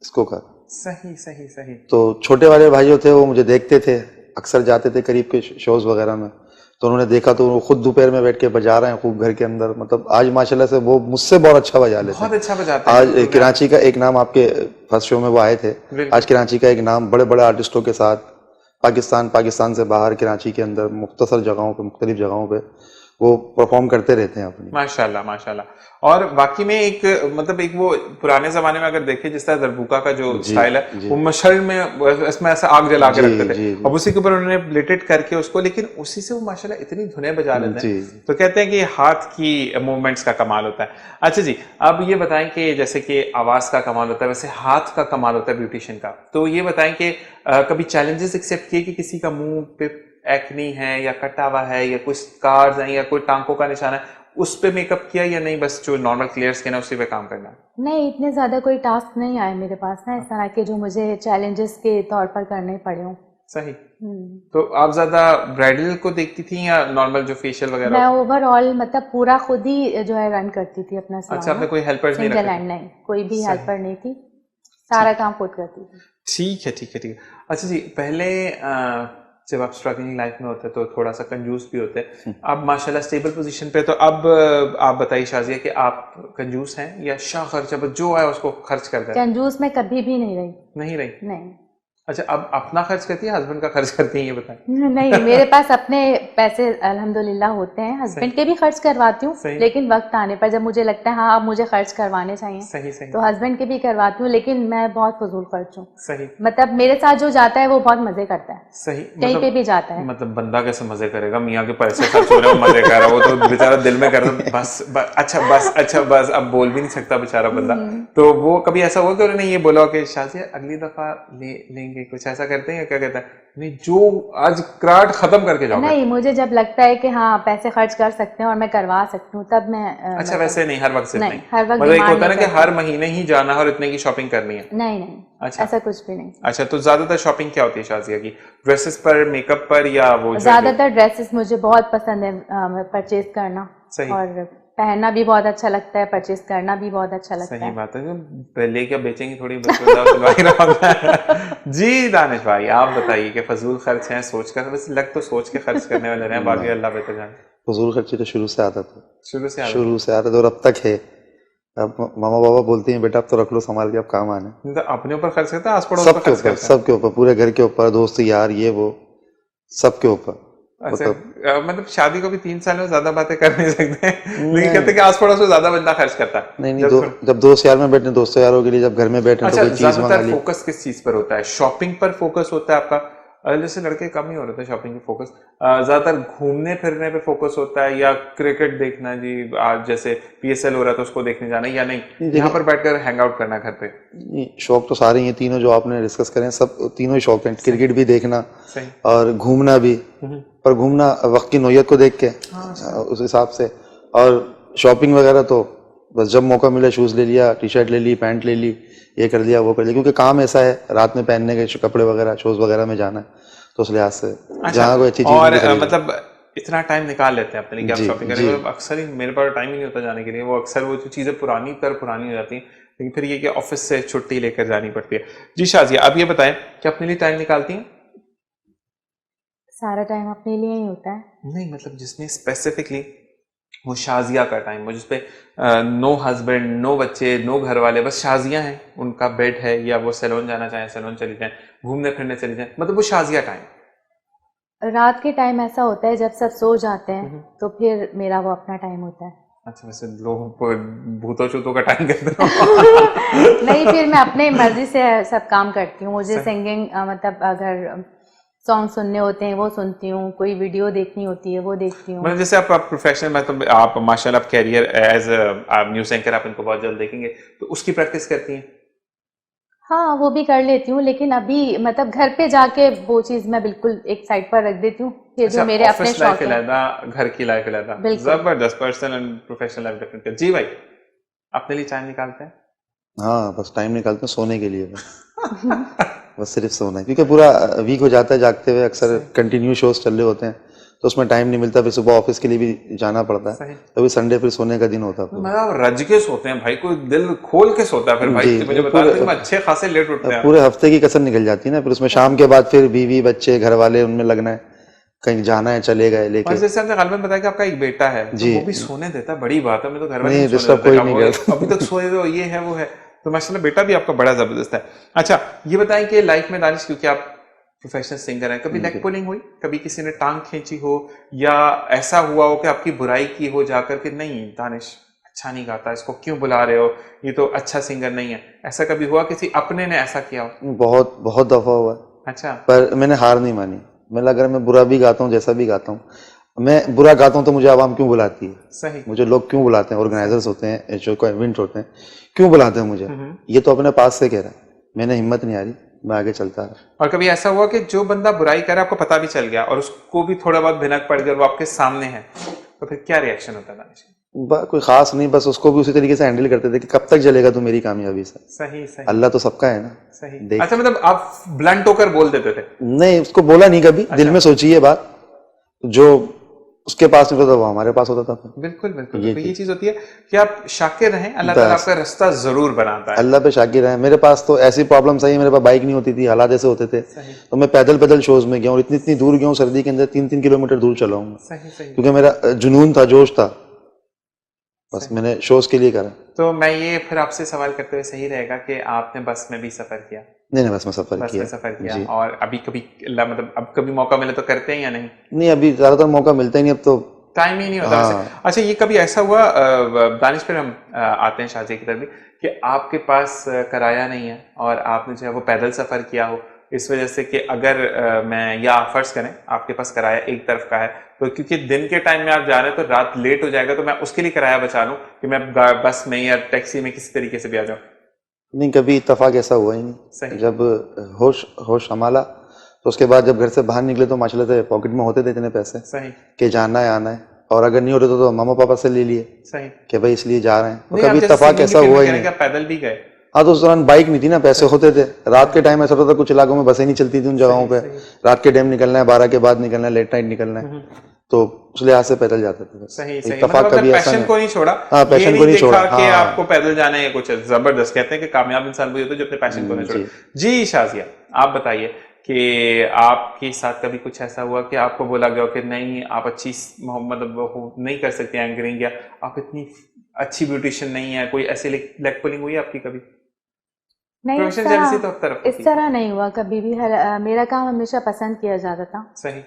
इसको कर। सही सही सही। तो छोटे वाले भाई जो थे वो मुझे देखते थे, अक्सर जाते थे करीब के शोज वगैरह में, तो उन्होंने देखा तो वो खुद दोपहर में बैठ के बजा रहे हैं खूब घर के अंदर। मतलब आज माशाल्लाह से वो मुझसे बहुत अच्छा बजा लेते बहुत हैं। अच्छा बजाते हैं आज बिल्कुल। कराची का एक नाम, आपके फर्स्ट शो में वो आए थे, बिल्कुल। आज कराची का एक नाम बड़े बड़े आर्टिस्टों के साथ पाकिस्तान से बाहर कराची के अंदर मुख्तसर जगहों पे, मुख्तलिफ जगहों पे वो परफॉर्म करते रहते हैं अपनी। माशाल्लाह माशाल्लाह। और बाकी में एक मतलब एक वो पुराने जमाने में अगर देखें जिस तरह दरबुका का जो जी स्टाइल है, जी वो मशहर में इसमें ऐसा आग जला के जी रखते थे, जी अब उसी के ऊपर उन्होंने प्लेटेड करके उसको, लेकिन उसी से वो माशाल्लाह इतनी धुनें बजा लेते जी हैं। तो कहते हैं कि हाथ की मूवमेंट्स का कमाल होता है। अच्छा जी, अब ये बताएं कि जैसे कि आवाज का कमाल होता है, वैसे हाथ का कमाल होता है ब्यूटिशियन का। तो ये बताएं कि कभी चैलेंजेस एक्सेप्ट किए कि किसी का मुंह पे एक्नी है या कटा हुआ है या कुछ स्कार्स हैं या कोई टांकों का निशान है, उस पे मेकअप किया, या नहीं बस जो नॉर्मल क्लियर स्किन है उसी पे काम करना? नहीं, इतने ज़्यादा कोई टास्क नहीं आए मेरे पास ना इस तरह के जो मुझे चैलेंजेस के तौर पर करने पड़े हों। सही। तो आप ज्यादा ब्राइडल को देखती थी या नॉर्मल जो फेशियल वगैरह? मैं ओवरऑल मतलब पूरा खुद ही जो है रन करती थी अपना अच्छा, सलोन आपने ना, कोई हेल्पर्स नहीं सिंगल रखे हैंड नहीं, कोई भी सही। हेल्पर नहीं थी, सारा काम खुद करती थी। ठीक है ठीक है ठीक है। अच्छा जी, पहले जब आप स्ट्रगलिंग लाइफ में होते हैं तो थोड़ा सा कंजूस भी होते हैं, अब माशाल्लाह स्टेबल पोजीशन पे, तो अब आप बताइए शाजिया कि आप कंजूस हैं या शाह खर्च, अब जो है उसको खर्च कर दें? कंजूस मैं कभी भी नहीं रही। नहीं रही? नहीं। अच्छा, अब अपना खर्च करती है, हस्बैंड का खर्च करती है, ये बताएं। नहीं, मेरे पास अपने पैसे अल्हम्दुलिल्लाह होते हैं, सही। हस्बैंड के भी खर्च करवाती हूँ, सही। लेकिन वक्त आने पर जब मुझे लगता है हाँ अब मुझे खर्च करवाने चाहिए, सही सही तो हस्बैंड के भी करवाती हूँ, लेकिन मैं बहुत फजूल खर्च हूँ। सही मतलब मेरे साथ जो जाता है वो बहुत मजे करता है, सही। कहीं पे भी जाता है। मतलब बंदा कैसे मजे करेगा, मियाँ के पैसे खर्च हो रहे हैं वो मजे कर रहा है, वो तो बेचारा दिल में कर रहा है, अच्छा बस अब बोल भी नहीं सकता बेचारा बंदा। तो वो कभी ऐसा हुआ कि उन्होंने ये बोला कि शाजिया अगली दफा लेंगे, कुछ ऐसा करते हैं या क्या कहता है नहीं जो आज क्राट खत्म करके जाओगे? नहीं, मुझे जब लगता है कि हाँ पैसे खर्च कर सकते हैं और मैं करवा सकती हूँ तब मैं अच्छा, मतलब वैसे नहीं, हर वक्त सिर्फ नहीं, हर वक्त मतलब एक डिमांड होता है नहीं ना कि करती। हर महीने ही जाना है और इतने की शॉपिंग करनी है। नहीं नहीं, अच्छा। ऐसा कुछ भी नहीं। अच्छा, तो ज्यादातर शॉपिंग क्या होती है शाजिया की, ड्रेसेस पर, मेकअप पर, या वो ज्यादातर ड्रेसेस मुझे बहुत पसंद है परचेज करना, सही। और पहनना भी बहुत अच्छा लगता है, परचेज करना भी बहुत अच्छा लगता सही है। बात है, पहले क्या बेचेंगी थोड़ी बहुत जी। दानिश भाई आप बताइए कि फजूल खर्च हैं सोच कर, बस लग तो सोच के खर्च करने वाले रहे हैं, बाकी अल्लाह बेहतर जाने। फजूल खर्ची तो शुरू से आता था, शुरू से शुरू से आता था और अब तक है। अब मामा बाबा बोलते हैं बेटा अब तो रख लो संभाल के, अब काम आने। तो अपने ऊपर खर्च करता है, आस पड़ोस पर खर्च करता है? सबके ऊपर, पूरे घर के ऊपर, दोस्त यार ये वो सबके ऊपर। अच्छा, मतलब मतलब शादी को भी 3 साल में ज्यादा बातें कर नहीं सकते लेकिन कहते नहीं हैं कि आस पड़ोस में ज्यादा बंदा खर्च करता है। नहीं नहीं, जब दोस्त यार में बैठे, दोस्तों यारों के लिए जब घर में बैठे तो अच्छा, कोई चीज मंगा ज्यादातर ली। फोकस किस चीज पर होता है, शॉपिंग पर फोकस होता है आपका? जैसे लड़के कम ही हो रहे थे शॉपिंग पे फोकस, ज्यादातर घूमने फिरने पे फोकस होता है, या क्रिकेट देखना जी, आज जैसे पीएसएल हो रहा था उसको देखने जाना, या नहीं यहाँ पर बैठकर हैंग आउट करना घर पे? शौक तो सारे ही हैं, तीनों जो आपने डिस्कस करे हैं सब तीनों ही शौक हैं। क्रिकेट भी देखना सही। और घूमना भी, पर घूमना वक्त की नौयत को देख के उस हिसाब से। और शॉपिंग वगैरह तो बस जब मौका मिला शूज ले लिया, टी शर्ट ले ली, पैंट ले ली, ये कर लिया वो कर लिया, क्योंकि काम ऐसा है रात में पहनने के कपड़े वगैरह शोज वगैरह में जाना है, तो उस लिहाज से जहाँ कोई अच्छी चीज और मिले मतलब इतना टाइम निकाल लेते हैं अपने लिए कि आप जी शॉपिंग करें? जी मतलब अक्सर ही मेरे पास टाइम ही नहीं होता जाने के लिए, वो अक्सर वो जो चीज़ें पुरानी हो जाती हैं, लेकिन फिर ये कि ऑफिस से छुट्टी लेकर जानी पड़ती है। जी शाजिया, अब ये बताएं कि अपने लिए टाइम निकालती हैं? सारा टाइम अपने लिए ही होता है। नहीं, मतलब जिसमें स्पेसिफिकली वो शाजिया का टाइम, वो जिसपे नो हस्बैंड, नो बच्चे, नो घर वाले, बस शाजिया हैं, उनका बेड है, या वो सैलून जाना चाहें सैलून चली जाएं, घूमने फिरने चली जाएं, मतलब वो शाजिया टाइम। रात के टाइम ऐसा होता है जब सब सो जाते हैं तो फिर मेरा वो अपना टाइम होता है। अच्छा, वैसे लोग भूतों चूतों का टाइम कहते हो। नहीं, फिर मैं अपने मर्जी से सब काम करती हूँ। मुझे सही। सिंगिंग मतलब अगर सॉन्ग सुनने होते हैं वो सुनती हूँ, कोई वीडियो देखनी होती है वो देखती हूँ। मतलब जैसे आप प्रोफेशनल, मतलब आप माशाल्लाह आप कैरियर एज न्यूज़ एंकर आप इनको बहुत जल्द देखेंगे, तो उसकी प्रैक्टिस करती हैं? हाँ, वो भी कर लेती हूँ, लेकिन अभी मतलब घर पे जाके वो चीज़ मैं बिल्कुल एक साइड पर रख देती हूँ। ये जो मेरे अपने ऑफिस लाइफ शौक हैं। अलग, घर की लाइफ अलग, बिल्कुल। जबरदस्त, personal and professional life different. जी भाई, अपने लिए टाइम निकालते हैं? हाँ, बस टाइम निकालते हैं सोने के लिए बस सिर्फ सोना है, क्योंकि पूरा वीक हो जाता है जागते हुए, अक्सर कंटिन्यू शोज चल रहे होते हैं तो उसमें टाइम नहीं मिलता, फिर सुबह ऑफिस के लिए भी जाना पड़ता है, सही। तभी संडे फिर सोने का दिन होता है पूरा। मतलब रज के सोते हैं भाई, कोई दिल खोल के सोता है फिर भाई, जी, मुझे बता रहे थे कि मैं अच्छे खासे लेट उठते हैं। पूरे हफ्ते की कसर निकल जाती है ना, फिर उसमें शाम के बाद फिर बीवी बच्चे घर वाले उनमें लगना है, कहीं जाना है चले गए और लेके। जैसे आपने गालिबन बताया कि आपका एक बेटा है, तो जी। वो भी सोने देता है, बड़ी बात है। मैं तो घर वाले नहीं, नहीं सोने डिस्टर्ब देते, कोई अब नहीं वो करता। अभी तक सोए हुए हो, ये है वो है। तो माशाल्लाह बेटा भी आपका बड़ा जबरदस्त है। अच्छा, ये बताएं कि लाइफ में दानिश, क्योंकि आप प्रोफेशनल सिंगर हैं, कभी लेग पुलिंग हुई, कभी किसी ने टांग खींची हो, या ऐसा हुआ हो कि आपकी बुराई की हो जाकर के, नहीं दानिश अच्छा नहीं गाता, इसको क्यों बुला रहे हो, ये तो अच्छा सिंगर नहीं है, ऐसा कभी हुआ किसी अपने ने ऐसा किया हो? बहुत बहुत दफा हुआ है, अच्छा। पर मैंने हार नहीं मानी। मैं अगर मैं बुरा भी गाता हूँ, जैसा भी गाता हूँ, मैं बुरा गाता हूँ तो मुझे आवाम क्यों बुलाती है, सही। मुझे लोग क्यों बुलाते हैं, ऑर्गेनाइजर्स होते हैं, जो कोई इवेंट होते हैं, क्यों बुलाते हैं मुझे, ये तो अपने पास से कह रहा है, मैंने हिम्मत नहीं आ रही, मैं आगे चलता रहा। और कभी ऐसा हुआ कि जो बंदा बुराई करे आपको पता भी चल गया और उसको भी थोड़ा बहुत भिनक पड़ गया, वो आपके सामने है, तो फिर क्या रिएक्शन होता है दानिश? कोई खास नहीं, बस उसको भी उसी तरीके से हैंडल करते थे कि कब तक जलेगा तू मेरी कामयाबी से। सही सही। अल्लाह तो सबका है ना। सही। देख। अच्छा, मतलब आप ब्लंट होकर बोल देते थे? नहीं, उसको बोला नहीं कभी, दिल में सोची ये बात, जो उसके पास नहीं होता वो हमारे पास होता था। बिल्कुल बिल्कुल। ये चीज होती है कि आप शाकिर रहें, अल्लाह ताला बस। आपका रास्ता जरूर बनाता है। अल्लाह पे शाकिर है। मेरे पास तो ऐसी प्रॉब्लम सही, मेरे पास बाइक नहीं होती थी, हालात ऐसे होते थे, सही तो मैं पैदल पैदल शोज में गया हूँ, इतनी इतनी दूर गया हूँ, सर्दी के अंदर 3-3 किलोमीटर दूर चला हूँ, सही सही। क्योंकि मेरा जुनून था, जोश था, बस मैंने शोज के लिए करा। तो मैं ये फिर आपसे सवाल करते हुए सही रहेगा कि आपने बस में भी सफर किया? नहीं नहीं, बस में सफर बस किया। में सफर किया। जी। और अभी कभी मतलब अब कभी मौका मिले तो करते हैं या नहीं? नहीं, अभी ज्यादातर मौका मिलता ही नहीं, अब तो टाइम ही नहीं होता वैसे। अच्छा, ये कभी ऐसा हुआ दानिश, फिर हम आते हैं शाजी की तरफ भी, कि आपके पास किराया नहीं है और आपने जो है वो पैदल सफर किया हो, इस वजह से कि अगर मैं, या फर्ज करें आपके पास किराया एक तरफ का है, तो क्योंकि दिन के टाइम में आप जा रहे हैं तो रात लेट हो जाएगा, तो मैं उसके लिए किराया बचा लूं कि मैं बस में या टैक्सी में किसी तरीके से भी आ जाऊं? नहीं, कभी इत्तेफाक ऐसा हुआ ही नहीं। सही। जब होश होश संभाला तो उसके बाद जब घर से बाहर निकले तो माशाल्लाह से पॉकेट में होते थे इतने पैसे सही कि जाना है आना है, और अगर नहीं होते तो मामा पापा से ले लिए सही कि भाई इसलिए जा रहे हैं, और नहीं, आप कभी जैसे इत्तेफाक सिंगिंग ऐसा की हुआ फील्ड ही में नहीं। क्या पैदल भी गए? हाँ, तो उस दौरान बाइक नहीं थी ना, पैसे होते थे, रात के टाइम ऐसा होता था कुछ इलाकों में बसें नहीं चलती थी उन जगहों पे, रात के टाइम निकलना है, 12 के बाद निकलना है, लेट नाइट निकलना है, तो उस लिहाज से पैदल जाते थे। सही सही। इत्तेफाक मतलब कभी ऐसा पैशन नहीं। को नहीं छोड़ा। हाँ, ये पैशन को नहीं देखा छोड़ा। कि हाँ आपको पैदल जाना है कुछ जबरदस्त। कहते हैं कि कामयाब इंसान वही होता है जो अपने पैशन को नहीं छोड़ा। जी शाजिया, आप बताइए कि आपके साथ कभी कुछ ऐसा हुआ कि आपको बोला गया कि नहीं आप अच्छी मतलब नहीं कर सकते एंकरिंग, या आप इतनी अच्छी ब्यूटिशियन नहीं है, कोई ऐसी लेग पुलिंग हुई आपकी कभी? नहीं, प्रोफेशनल जेलसी तो हर तरफ होती इस तरह नहीं हुआ कभी भी। मेरा काम हमेशा पसंद किया जाता था। सही।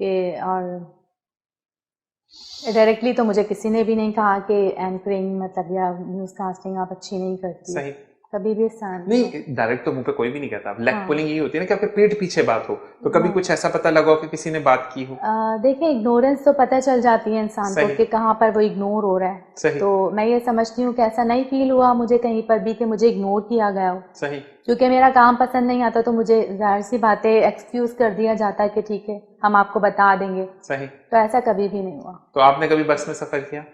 कि और डायरेक्टली तो मुझे किसी ने भी नहीं कहा कि एंकरिंग मतलब या न्यूज़ कास्टिंग आप अच्छी नहीं करती। सही। कभी भी इस तरह नहीं, डायरेक्ट तो मुंह पे कोई भी नहीं कहता। लेग पुलिंग ये होती है ना कि आपके पेट पीछे बात हो, तो कभी कुछ ऐसा पता लगा हो कि किसी ने बात की हो? देखिए, इग्नोरेंस तो पता चल जाती है इंसान को कि कहाँ पर वो इग्नोर हो रहा है। सही। तो मैं ये समझती हूँ कि ऐसा नहीं फील हुआ मुझे कहीं पर भी कि मुझे इग्नोर किया गया हो। सही। क्योंकि मेरा काम पसंद नहीं आता तो मुझे जाहिर सी बातें एक्सक्यूज कर दिया जाता है कि ठीक है हम आपको बता देंगे। सही। तो ऐसा कभी भी नहीं हुआ। तो आपने कभी बस में सफर किया?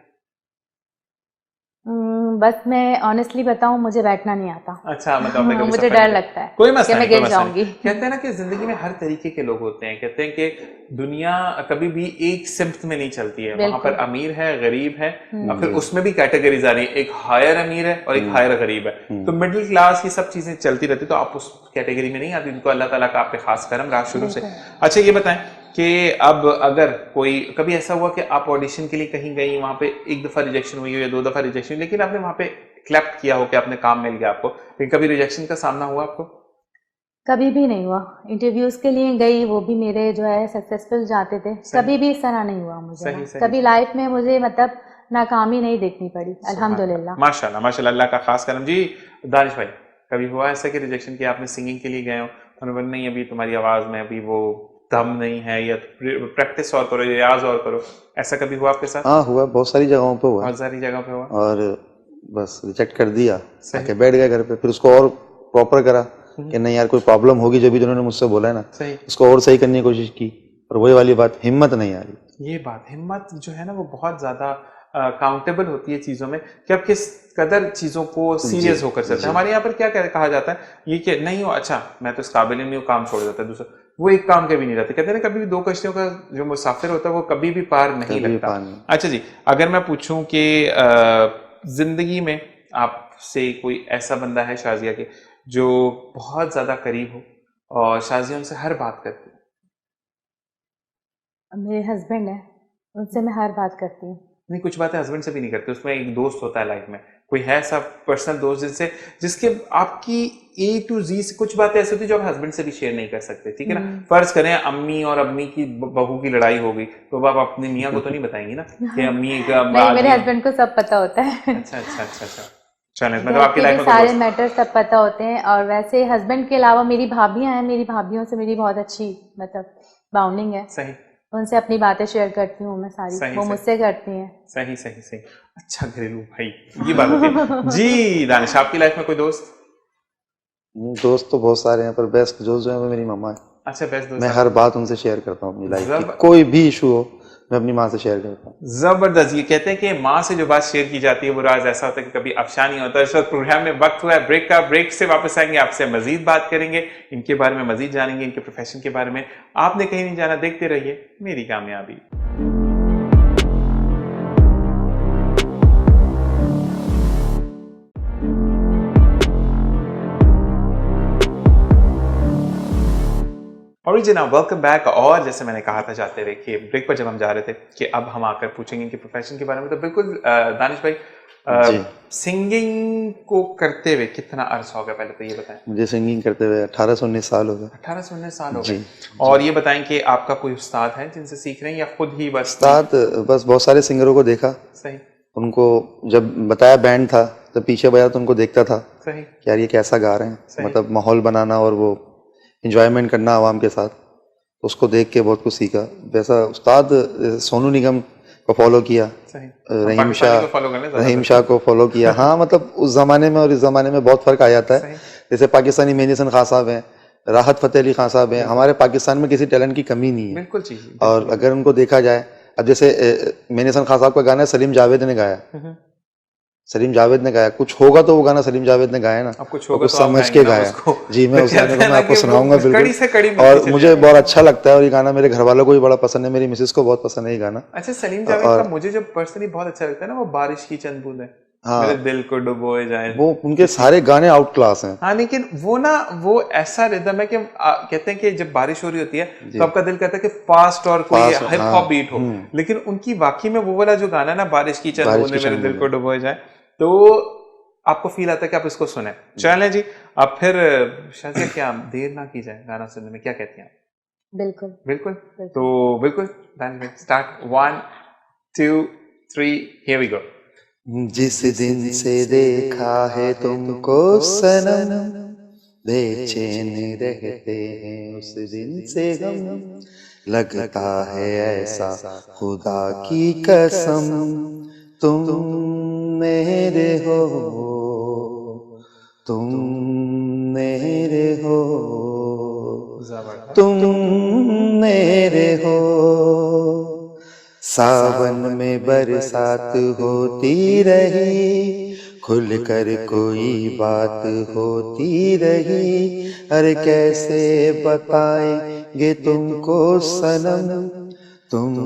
बस मैं ऑनेस्टली बताऊं, मुझे बैठना नहीं आता। अच्छा, मतलब आपने कभी मुझे सफर डर किया? लगता है कोई मसला कि मैं नहीं, गिर कोई मसला जाऊंगी। नहीं। कहते हैं ना कि जिंदगी में हर तरीके के लोग होते हैं। कहते हैं कि दुनिया कभी भी एक सिम्त में नहीं चलती है, वहां पर अमीर है, गरीब है, और फिर उसमें भी कैटेगरीज आ रही है, एक हायर अमीर है और एक हायर गरीब है। तो मिडिल क्लास, ये सब चीजें चलती रहती, तो आप उस कैटेगरी में नहीं आती, उनको अल्लाह ताला का आप पे खास करम रहा शुरू से। अच्छा, ये बताएं कि अब अगर कोई कभी ऐसा हुआ कि आप ऑडिशन के लिए कहीं गई, वहां पे एक दफा रिजेक्शन हुई हो या 2 दफा रिजेक्शन, लेकिन आपने वहां पे क्लैप किया हो कि आपने काम मिल गया आपको, लेकिन कभी रिजेक्शन का सामना हुआ आपको? कभी भी नहीं हुआ। इंटरव्यूज के लिए गई, वो भी मेरे जो है सक्सेसफुल जाते थे, कभी भी इस तरह नहीं हुआ मुझे सही, ना। सही, कभी लाइफ में मुझे मतलब नाकामी नहीं देखनी पड़ी, अल्हम्दुलिल्लाह। माशाल्लाह माशाल्लाह, अल्लाह का खास करम। जी दानिश भाई, कभी हुआ ऐसा कि रिजेक्शन किया आपने, सिंगिंग के लिए गए हो, उन्होंने बोला नहीं अभी तुम्हारी आवाज में अभी वो दम नहीं है, या प्रैक्टिस और करो, रियाज और करो, ऐसा कभी हुआ आपके साथ? हाँ हुआ, बहुत सारी जगहों पे हुआ बहुत सारी जगह पे हुआ। और बस रिजेक्ट कर दिया, सही। आके बैठ गए घर पे। फिर उसको और प्रॉपर करा कि नहीं यार कोई प्रॉब्लम होगी, जो भी जिन्होंने मुझसे बोला है ना, सही। उसको और सही करने की कोशिश की। और वही वाली बात, हिम्मत नहीं आ रही। ये बात, हिम्मत जो है ना वो बहुत ज्यादा काउंटेबल होती है चीजों में, कि आप किस कदर चीजों को सीरियस होकर चलते हैं। हमारे यहाँ पर क्या कहा जाता है, ये कि नहीं हो, अच्छा मैं तो इस काबिल ही नहीं हूँ, काम छोड़ देता है दूसरा, वो एक काम के भी नहीं रहते। कहते हैं ना कभी भी 2 कश्तियों का जो मुसाफिर होता है वो कभी भी पार नहीं लगता। अच्छा जी, अगर मैं पूछूं कि जिंदगी में आपसे कोई ऐसा बंदा है शाजिया के जो बहुत ज्यादा करीब हो और शाजिया उनसे हर बात करती है? मेरे हस्बैंड है, उनसे मैं हर बात करती हूँ। नहीं, कुछ बातें हस्बैंड से भी नहीं करते, उसमें एक दोस्त होता है लाइफ में, कोई है ऐसा पर्सनल दोस्त जिसके आपकी A to Z से कुछ बातें ऐसी होती है जो आप हस्बैंड से भी शेयर नहीं कर सकते, ठीक है ना? फर्ज करें अम्मी और अम्मी की बहू की लड़ाई हो गई, तो आप अपनी मियाँ को तो नहीं बताएंगी ना कि अम्मी का नहीं, मेरे हस्बैंड को सब पता होता है। अच्छा अच्छा अच्छा अच्छा, चलें, मतलब आपकी लाइफ में सारे मैटर सब पता होते हैं। और वैसे हस्बैंड के अलावा मेरी भाभियां हैं, मेरी भाभियों से मेरी बहुत अच्छी मतलब बाउंडिंग है। सही, उनसे अपनी बातें शेयर करती हूँ मैं सारी, वो मुझसे करती हैं। सही सही सही, अच्छा घरेलू भाई, ये बात होती है। जी दानिश, आपकी लाइफ में कोई दोस्त? दोस्त तो बहुत सारे हैं, पर बेस्ट दोस्त जो है वो मेरी मम्मा है। अच्छा, बेस्ट दोस्त। मैं हर बात उनसे शेयर करता हूँ अपनी लाइफ की, कोई भी इशू हो मैं अपनी माँ से शेयर करता हूँ। जबरदस्त। ये कहते हैं कि माँ से जो बात शेयर की जाती है वो राज ऐसा होता है कि कभी अफसा नहीं होता। इस वक्त प्रोग्राम में वक्त हुआ है ब्रेक का, ब्रेक से वापस आएंगे, आपसे मजीद बात करेंगे, इनके बारे में मजीद जानेंगे, इनके प्रोफेशन के बारे में। आपने कहीं नहीं जाना, देखते रहिए मेरी कामयाबी। Original, welcome back. और जैसे मैंने कहा था जाते हुए कि ब्रेक पर जब हम जा रहे थे कि अब हम आकर पूछेंगे इनके प्रोफेशन के बारे में, तो बिल्कुल दानिश भाई, सिंगिंग को करते हुए कितना अर्सा हो गया, पहले तो ये बताएं। मुझे सिंगिंग करते हुए 18 से 19 साल हो गए। 18 से 19 साल हो गए। और ये बताएं कि आपका कोई उस्ताद है जिनसे सीख रहे हैं या खुद ही बस? उस्ताद बस बहुत सारे सिंगरों को देखा। सही। उनको जब बताया बैंड था, जब पीछे बजा तो उनको देखता था। सही। यार ये कैसा गा रहे हैं, मतलब माहौल बनाना और वो इंजॉयमेंट करना आवाम के साथ, उसको देख के बहुत कुछ सीखा। वैसा उस्ताद सोनू निगम को फॉलो किया, रहीम शाह को फॉलो किया। हाँ मतलब उस जमाने में और इस जमाने में बहुत फर्क आ जाता है। जैसे पाकिस्तानी मेहदी हसन खान साहब हैं, राहत फतेह अली खान साहब हैं, हमारे पाकिस्तान में किसी टैलेंट की कमी नहीं है। बिल्कुल चाहिए। और अगर उनको देखा जाए, अब जैसे मेहदी हसन खान साहब का गाना सलीम जावेद ने गाया, सलीम जावेद ने गाया, कुछ होगा तो वो गाना सलीम जावेद ने गाया ना, कुछ समझ के गाया। जी मैं उस गाने को मैं आपको सुनाऊंगा बिल्कुल, और मुझे बहुत अच्छा लगता है। और ये गाना मेरे घर वालों को भी बड़ा पसंद है, मेरी मिसेस को बहुत पसंद है ये गाना। अच्छा, सलीम जावेद का मुझे जो पर्सनली बहुत अच्छा लगता है ना, वो बारिश की चंद बूंदें मेरे दिल को डुबोए जाए, वो उनके सारे गाने आउट क्लास हैं। हाँ, लेकिन वो ना वो ऐसा रिदम है कि कहते हैं कि जब बारिश हो रही होती है तो आपका दिल कहता है कि फास्ट और कोई हिप हॉप बीट हो, लेकिन उनकी वाकई में वो वाला जो गाना ना, बारिश की चंद बूंदें मेरे दिल को डुबोए जाए, तो आपको फील आता है कि आप इसको सुने। चलें जी, अब फिर शायद क्या देर ना की जाए गाना सुनने में, क्या कहती हैं आप? बिल्कुल बिल्कुल। तो बिल्कुल स्टार्ट 1 2 3 हियर वी गो। जिस दिन से देखा है तुमको सनम, बेचैन रहते हैं उस दिन से हम, लगता है ऐसा खुदा की कसम, तुम मेरे हो, तुम मेरे हो, तुम मेरे हो। सावन में बरसात होती रही, खुलकर कोई बात होती रही, अरे कैसे बताएंगे तुमको सनम, तुम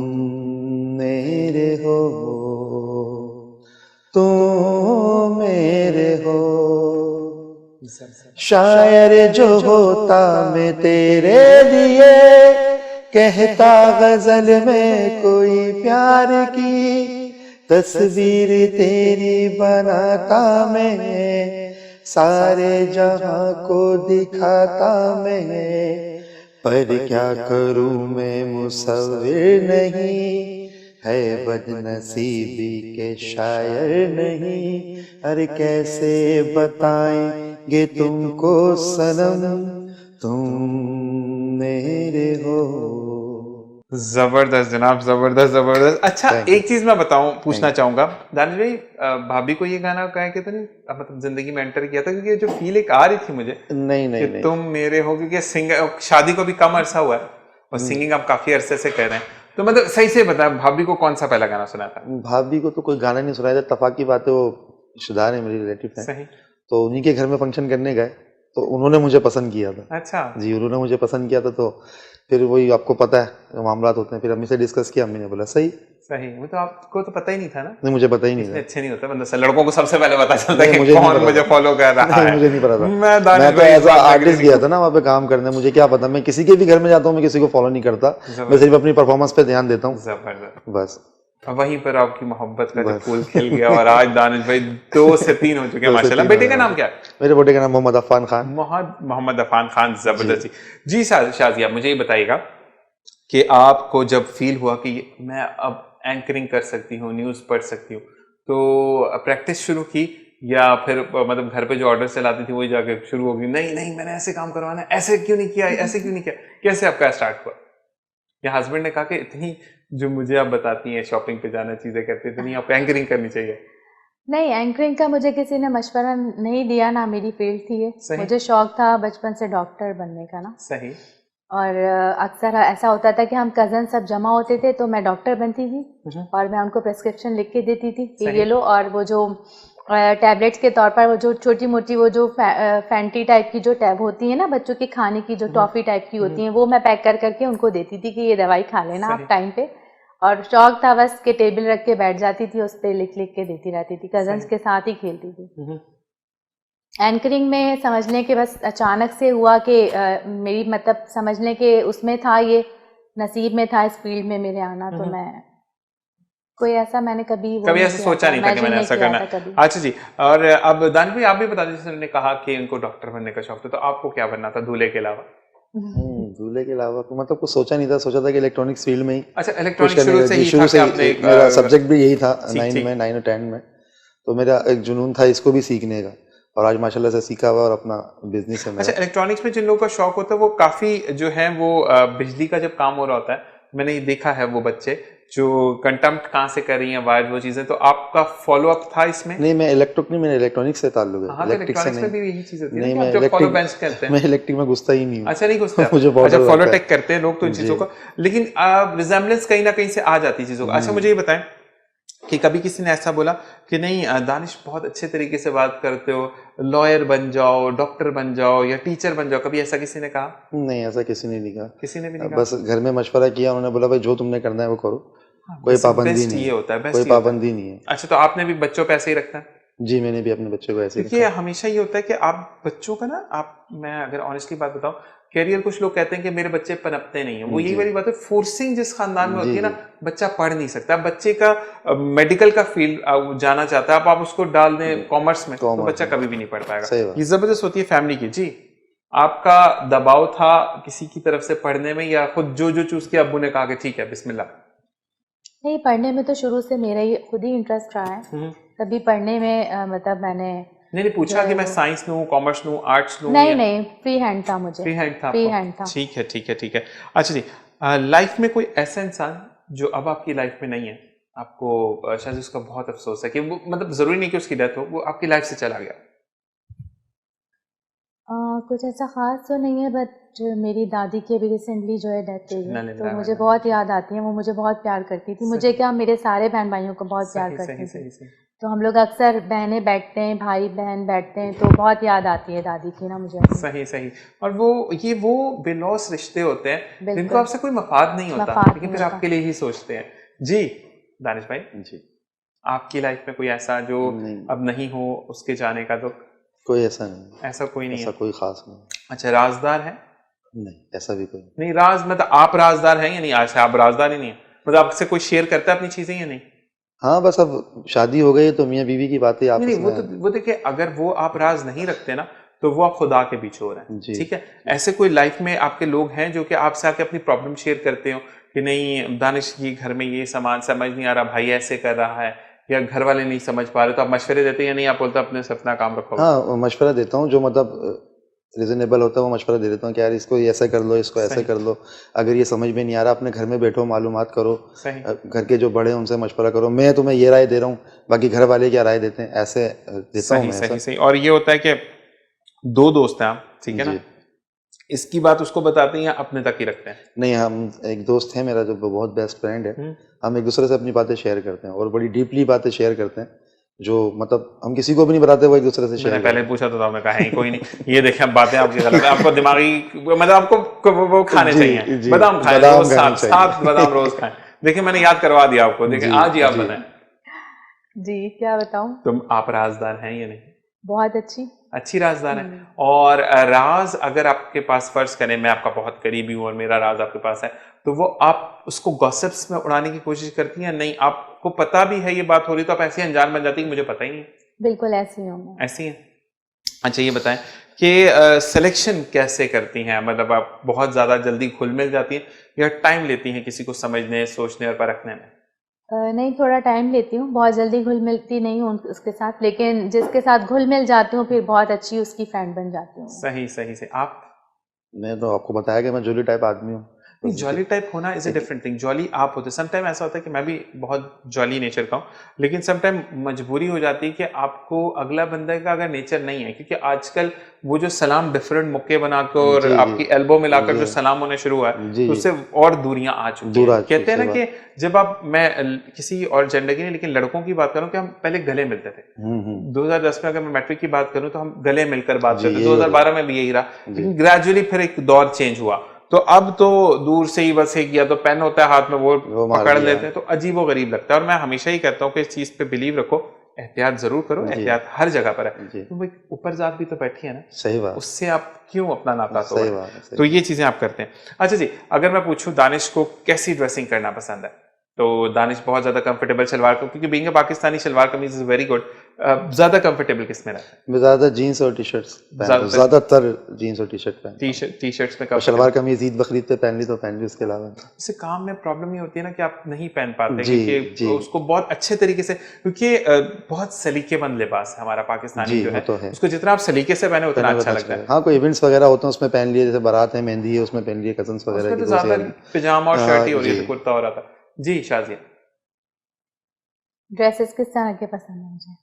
मेरे हो, तुम मेरे हो। शायर जो होता मैं तेरे लिए, कहता गजल में कोई प्यार की तस्वीर तेरी बनाता मैं, सारे जहां को दिखाता मैं, पर क्या करूं मैं मुसव्विर नहीं, है बदनसीबी के शायर नहीं, अरे कैसे बताएंगे तुमको सनम तुम मेरे हो। जबरदस्त जनाब, जबरदस्त जबरदस्त। अच्छा, Thank you. एक चीज मैं बताऊं, पूछना Thank you. चाहूंगा दानिश भाई, भाभी को ये गाना कह के तो नहीं मतलब जिंदगी में एंटर किया था? क्योंकि ये जो फील एक आ रही थी मुझे नहीं कि नहीं नहीं, तुम मेरे हो, क्योंकि सिंगर शादी को भी कम अरसा हुआ है और सिंगिंग आप काफी अरसे से कर रहे हैं, तो मतलब सही से बता, भाभी को कौन सा पहला गाना सुना था? भाभी को तो कोई गाना नहीं सुनाया था। तफाक की बात है, वो रिश्तेदार है, मेरी रिलेटिव है, सही। तो उन्हीं के घर में फंक्शन करने गए, तो उन्होंने मुझे पसंद किया था। अच्छा जी, उन्होंने मुझे पसंद किया था, तो फिर वही आपको पता है मामला होते हैं, फिर अम्मी से डिस्कस किया, अम्मी ने बोला सही। सही। वो तो आपको तो पता ही नहीं था ना? नहीं, मुझे पता ही नहीं इतने था। अच्छे नहीं होता मतलब, लड़कों को सबसे पहले पता चलता है नहीं, कि मुझे नहीं कौन पता मुझे था। फॉलो कर रहा नहीं, है। मुझे नहीं पता था। मैं दानिश मैं तो भाई इस एज बात में आर्टिस्ट agree गया था ना वहाँ पे काम करने, मुझे क्या पता, मैं किसी के भी घर में जाता हूँ, मैं किसी को फॉलो नहीं करता, मैं सिर्फ अपनी परफॉर्मेंस पे ध्यान देता हूँ, जबरदस्त। बस। अब वहीं पर आपकी मोहब्बत का जो बस। फूल खिल गया और आज दानिश भाई 2 से 3 हो चुके हैं 2 से माशाल्लाह। 3 बेटे हो का गए नाम हैं। क्या है? मेरे बेटे का नाम मोहम्मद अफान खान। मोहम्मद अफान खान, जबरदस्त जी। शाजिया, मुझे ये बताइएगा कि आपको जब फील हुआ कि मैं अब एंकरिंग कर सकती हूँ, न्यूज़ पढ़ सकती हूँ, तो प्रैक्टिस शुरू की या फिर मतलब घर पे जो ऑर्डर चलाती थी वही जाके शुरू होगी? नहीं नहीं, मैंने ऐसे काम करवाना है, ऐसे क्यों नहीं किया, ऐसे क्यों नहीं किया? कैसे आपका स्टार्ट हुआ? या हस्बैंड ने कहा कि इतनी जो मुझे आप बताती हैं, शॉपिंग पे जाना, चीजें करती इतनी आप एंकरिंग करनी चाहिए? नहीं, एंकरिंग का मुझे किसी ने मशवरा नहीं दिया, ना मेरी फील्ड थी ये। सही। मुझे शौक था बचपन से डॉक्टर बनने का ना, सही। और अक्सर ऐसा होता था कि हम कज़न सब जमा होते थे तो मैं डॉक्टर बनती थी और मैं उनको प्रेस्क्रिप्शन लिख के देती थी कि सही। ये लो, और वो जो टैबलेट्स के तौर पर वो जो छोटी मोटी वो जो फैंटी टाइप की जो टैब होती है ना बच्चों की खाने की, जो टॉफ़ी टाइप की होती हैं, वो मैं पैक कर करके उनको देती थी कि ये दवाई खा लेना आप टाइम पे। और शौक था बस कि टेबल रख के बैठ जाती थी, उस पर लिख लिख के देती रहती थी, कज़न्स के साथ ही खेलती थी। एंकरिंग में समझने के बस अचानक से हुआ कि मेरी मतलब समझने के उसमें था, ये नसीब में था इस फील्ड में मेरे आना, तो मैं कोई ऐसा मैंने कभी ऐसा सोचा नहीं था कि मैंने ऐसा करना है। अच्छा जी, और अब दानिश भाई आप भी बता दीजिए, उन्होंने कहा कि उनको डॉक्टर बनने का शौक था, तो आपको क्या बनना था दूल्हे के अलावा? दूल्हे के अलावा तो मतलब कुछ सोचा नहीं था, सोचा था कि इलेक्ट्रॉनिक्स फील्ड में ही अच्छा, कुछ इलेक्ट्रॉनिक करने शुरू का। से जी, ही शुरू था से कि ही आपने मेरा सब्जेक्ट भी यही था, ठीक। 9 और 10 में, तो मेरा एक जुनून था इसको भी सीखने का, और आज माशाल्लाह से सीखा हुआ और अपना बिजनेस है मेरा। अच्छा, इलेक्ट्रॉनिक्स में जिन लोगों का शौक होता है वो काफी जो है वो बिजली का जब काम हो रहा होता है, मैंने ये देखा है वो बच्चे जो कंटम्प्ट कहाँ से कर रही हैं वायर वो चीजें, तो आपका फॉलो अप था इसमें? नहीं, मैं इलेक्ट्रिक नहीं, मेरे इलेक्ट्रॉनिक्स से ताल्लुक है, हाँ, तो इलेक्ट्रिक से इलेक्ट्रॉनिक्स में नहीं। भी यही चीज होती है ना नहीं, कि मैं आप जब फॉलो इलेक्ट्रिक बेंच करते हैं। मैं इलेक्ट्रिक में घुसता ही नहीं हूँ। अच्छा, नहीं घुसते आप? मुझे बहुत अच्छा, डर फॉलो लगता है। टेक करते हैं लोग तो इन चीजों का, लेकिन रिजेम्बलेंस कहीं ना कहीं से आ जाती है चीजों का। अच्छा, मुझे ये बताएं कि कभी किसी ने ऐसा बोला कि नहीं दानिश बहुत अच्छे तरीके से बात करते हो, लॉयर बन जाओ, डॉक्टर बन जाओ या टीचर बन जाओ, कभी ऐसा किसी ने कहा? नहीं, ऐसा किसी ने नहीं कहा। किसी ने भी नहीं कहा? बस घर में मशवरा किया, उन्होंने बोला भाई जो तुमने करना है वो करो, कोई पाबंदी बेस्ट नहीं ये है, होता है, कोई बेस्ट ये होता है। पाबंदी नहीं है। अच्छा, तो आपने भी बच्चों पे ऐसे ही रखता है? जी, मैंने भी अपने बच्चे को ऐसे ही क्योंकि रखा। हमेशा ये होता है कि आप बच्चों का ना, आप मैं अगर ऑनेस्टली बात बताऊं, कैरियर कुछ लोग कहते हैं कि मेरे बच्चे पनपते नहीं है, वो यही वाली बात है, फोर्सिंग जिस खानदान में होती है ना, बच्चा पढ़ नहीं सकता। बच्चे का मेडिकल का फील्ड जाना चाहता है, आप उसको डाल दें कॉमर्स में तो बच्चा कभी भी नहीं पढ़ पाएगा। ये जबरदस्त होती है फैमिली की। जी, आपका दबाव था किसी की तरफ से पढ़ने में या खुद जो चूज किया अब्बू ने कहा कि ठीक है बिस्मिल्लाह? नहीं, पढ़ने में तो शुरू से मेरा ही खुद ही इंटरेस्ट रहा है। कभी पढ़ने में मतलब मैंने नहीं पूछा कि मैं साइंस लूं, कॉमर्स लूं, आर्ट्स लूं? नहीं, फ्री हैंड था मुझे। फ्री हैंड था फ्री आपको? हैंड था। ठीक है ठीक है ठीक है। अच्छा जी, लाइफ में कोई ऐसा इंसान जो अब आपकी लाइफ में नहीं है, आपको शायद उसका बहुत अफसोस है कि वो, मतलब जरूरी नहीं कि उसकी डेथ हो, वो आपकी लाइफ से चला गया? कुछ ऐसा खास तो नहीं है, बट मेरी दादी की अभी रिसेंटली जो है डेथ हुई है, तो मुझे सही बहुत याद आती है। वो मुझे बहुत प्यार करती थी, मुझे क्या मेरे सारे बहन भाइयों को बहुत प्यार करती थी। तो हम लोग अक्सर बहनें बैठते हैं, भाई बहन बैठते हैं, तो बहुत याद आती है दादी की ना मुझे। सही। और वो बेलौस रिश्ते होते हैं जिनको आपसे कोई मफाद नहीं होता, लेकिन फिर आपके लिए ही सोचते हैं। जी दानिश भाई, जी, आपकी लाइफ में कोई ऐसा जो अब नहीं हो, उसके जाने का दुख? कोई ऐसा नहीं, ऐसा कोई नहीं ऐसा है? कोई खास नहीं। अच्छा, राजदार है? नहीं, ऐसा भी कोई नहीं? राज मतलब आप राजदार हैं या नहीं? आज से आप राजदार ही नहीं है, मतलब आपसे कोई शेयर करता है अपनी चीजें या नहीं? हाँ, बस अब शादी हो गई तो मियाँ बीवी की बातें नहीं आपस नहीं, में। वो देखिए, अगर वो आप राज नहीं रखते ना, तो वो आप खुदा के बीच हो रहे हैं, जी। ठीक है? ऐसे कोई लाइफ में आपके लोग हैं जो कि आपसे आके अपनी प्रॉब्लम शेयर करते हो कि नहीं दानिश ये घर में ये सामान समझ नहीं आ रहा, भाई ऐसे कर रहा है, या घर वाले नहीं समझ पा रहे, तो आप मशवरे देते हैं या नहीं? आप बोलते अपने से अपना काम रखोगे? हाँ, मशवरा देता हूँ, जो मतलब रीजनेबल होता है वो मशवरा दे देता हूँ कि यार इसको ये ऐसा कर लो, इसको ऐसे सही कर लो, अगर ये समझ में नहीं आ रहा अपने घर में बैठो, मालूमात करो, सही घर के जो बड़े हैं उनसे मशवरा करो, मैं तुम्हें ये राय दे रहा हूँ, बाकी घर वाले क्या राय देते हैं, ऐसे देता हूँ सही मैं सही ऐसा। सही। और ये होता है कि दो दोस्त हैं आप, ठीक है ना, जी। इसकी बात उसको बताते हैं या अपने तक ही रखते हैं? नहीं, हम एक दोस्त है मेरा जो बहुत बेस्ट फ्रेंड है, हम्म। हम एक दूसरे से अपनी बातें शेयर करते हैं और बड़ी डीपली बातें शेयर करते हैं, जो मतलब हम किसी को भी नहीं बताते, वो एक दूसरे से मैंने शेयर पहले करते पूछा तो था, मैं कहा है कोई नहीं, ये देखें अब बातें आपकी गलत है, आपको दिमागी मतलब आपको वो खाने हैं। चाहिए, जी, बादाम खाएं बादाम रोज, खाने सात बादाम रोज चाहिए। खाएं। देखिए मैंने याद करवा दिया आपको, देखिए जी, आज ही आप जी। बताएं, जी क्या बताऊं। तुम आप राजदार हैं या नहीं? बहुत अच्छी। अच्छी राजदार है। और राज अगर आपके पास, फर्ज करें मैं आपका बहुत करीबी हूं और मेरा राज आपके पास है, तो वो आप उसको गॉसिप्स में उड़ाने की कोशिश करती हैं? नहीं, आपको पता भी है ये बात हो रही, तो आप ऐसी अनजान बन जाती है कि मुझे पता ही नहीं? बिल्कुल ऐसी हूँ मैं। ऐसी है। अच्छा ये बताएं कि सिलेक्शन कैसे करती हैं? मतलब आप बहुत ज्यादा जल्दी घुल मिल जाती हैं या टाइम लेती हैं किसी को समझने, सोचने और परखने में? नहीं, थोड़ा टाइम लेती हूँ, बहुत जल्दी घुल मिलती नहीं हूँ उसके साथ, लेकिन जिसके साथ घुल मिल जाती हूँ फिर बहुत अच्छी उसकी फ्रेंड बन जाती हूँ। सही सही से। आप? मैं तो आपको बताया कि मैं जूली टाइप आदमी हूँ। नहीं, जॉली टाइप होना is a different thing. Jolly आप होते, समटाइम ऐसा होता है कि मैं भी बहुत जॉली नेचर का हूँ, लेकिन समटाइम मजबूरी हो जाती है कि आपको अगला बंदे का अगर नेचर नहीं है, क्योंकि आजकल वो जो सलाम डिफरेंट मुक्के बनाकर जी, जी। आपकी एल्बो मिलाकर जी। जो सलाम होने शुरू हुआ है, जी, तो जी। उससे और दूरियां आ चुकी दूर हैं। आ चुकी कहते हैं ना सही कि बात। जब आप, मैं किसी और जेंडर की नहीं लेकिन लड़कों की बात करूं, कि हम पहले गले मिलते थे। 2010 में अगर मैं मैट्रिक की बात करूं तो हम गले मिलकर बात जी, करते थे, यही हो गया। 2012 में भी यही रहा, जी। लेकिन ग्रेजुअली फिर एक दौर चेंज हुआ। तो अब तो दूर से ही बस एक, या तो पेन होता है हाथ में वो मार पकड़ दिया। लेते हैं, तो अजीब व गरीब लगता है। और मैं हमेशा ही कहता हूँ कि इस चीज पे बिलीव रखो, एहतियात जरूर करो, जी। एहतियात हर जगह पर है। जी। तो भाई ऊपर जात भी तो बैठी है ना, सही बात। उससे आप क्यों अपना नाता सही तोड़ें? बात है, सही तो ये चीजें आप करते हैं। अच्छा जी, अगर मैं पूछूं दानिश को कैसी ड्रेसिंग करना पसंद है, तो दानिश बहुत ज्यादा कंफर्टेबल शलवार, क्योंकि बीइंग अ पाकिस्तानी शलवार कमीज इज वेरी गुड, ज्यादा कंफर्टेबल किस में रहता है? मैं ज्यादा जीन्स और टी शर्ट्स पहनता हूँ, ज्यादातर जीन्स और टी शर्ट पहनता हूँ। टी शर्ट्स में और कंफर्टेबल? शलवार कमीज ईद बकरीद पे पहन ली तो पहन ली, उसके अलावा इससे काम में प्रॉब्लम ये होती है ना कि आप नहीं पहन पाते, जी, क्योंकि जी। उसको बहुत अच्छे तरीके से, क्योंकि बहुत सलीकेमंद लिबास है हमारा पाकिस्तानी जी, जो वो है, तो है। उसको जितना आप सलीके से पहने उतना पहने अच्छा बहुत लगता है। हाँ, कोई इवेंट्स वगैरह होते हैं उसमें पहन लिए, जैसे बारात है, मेहंदी है, उसमें पहन लिए, कजन्स वगैरह उसमें की तो दोस्त ज्यादा यार। पिजामा और शर्ट ही हो रही है, जी। तो कुर्ता हो रहा था। जी शाजिया? ड्रेसेस किस तरह के पसंद है मुझे?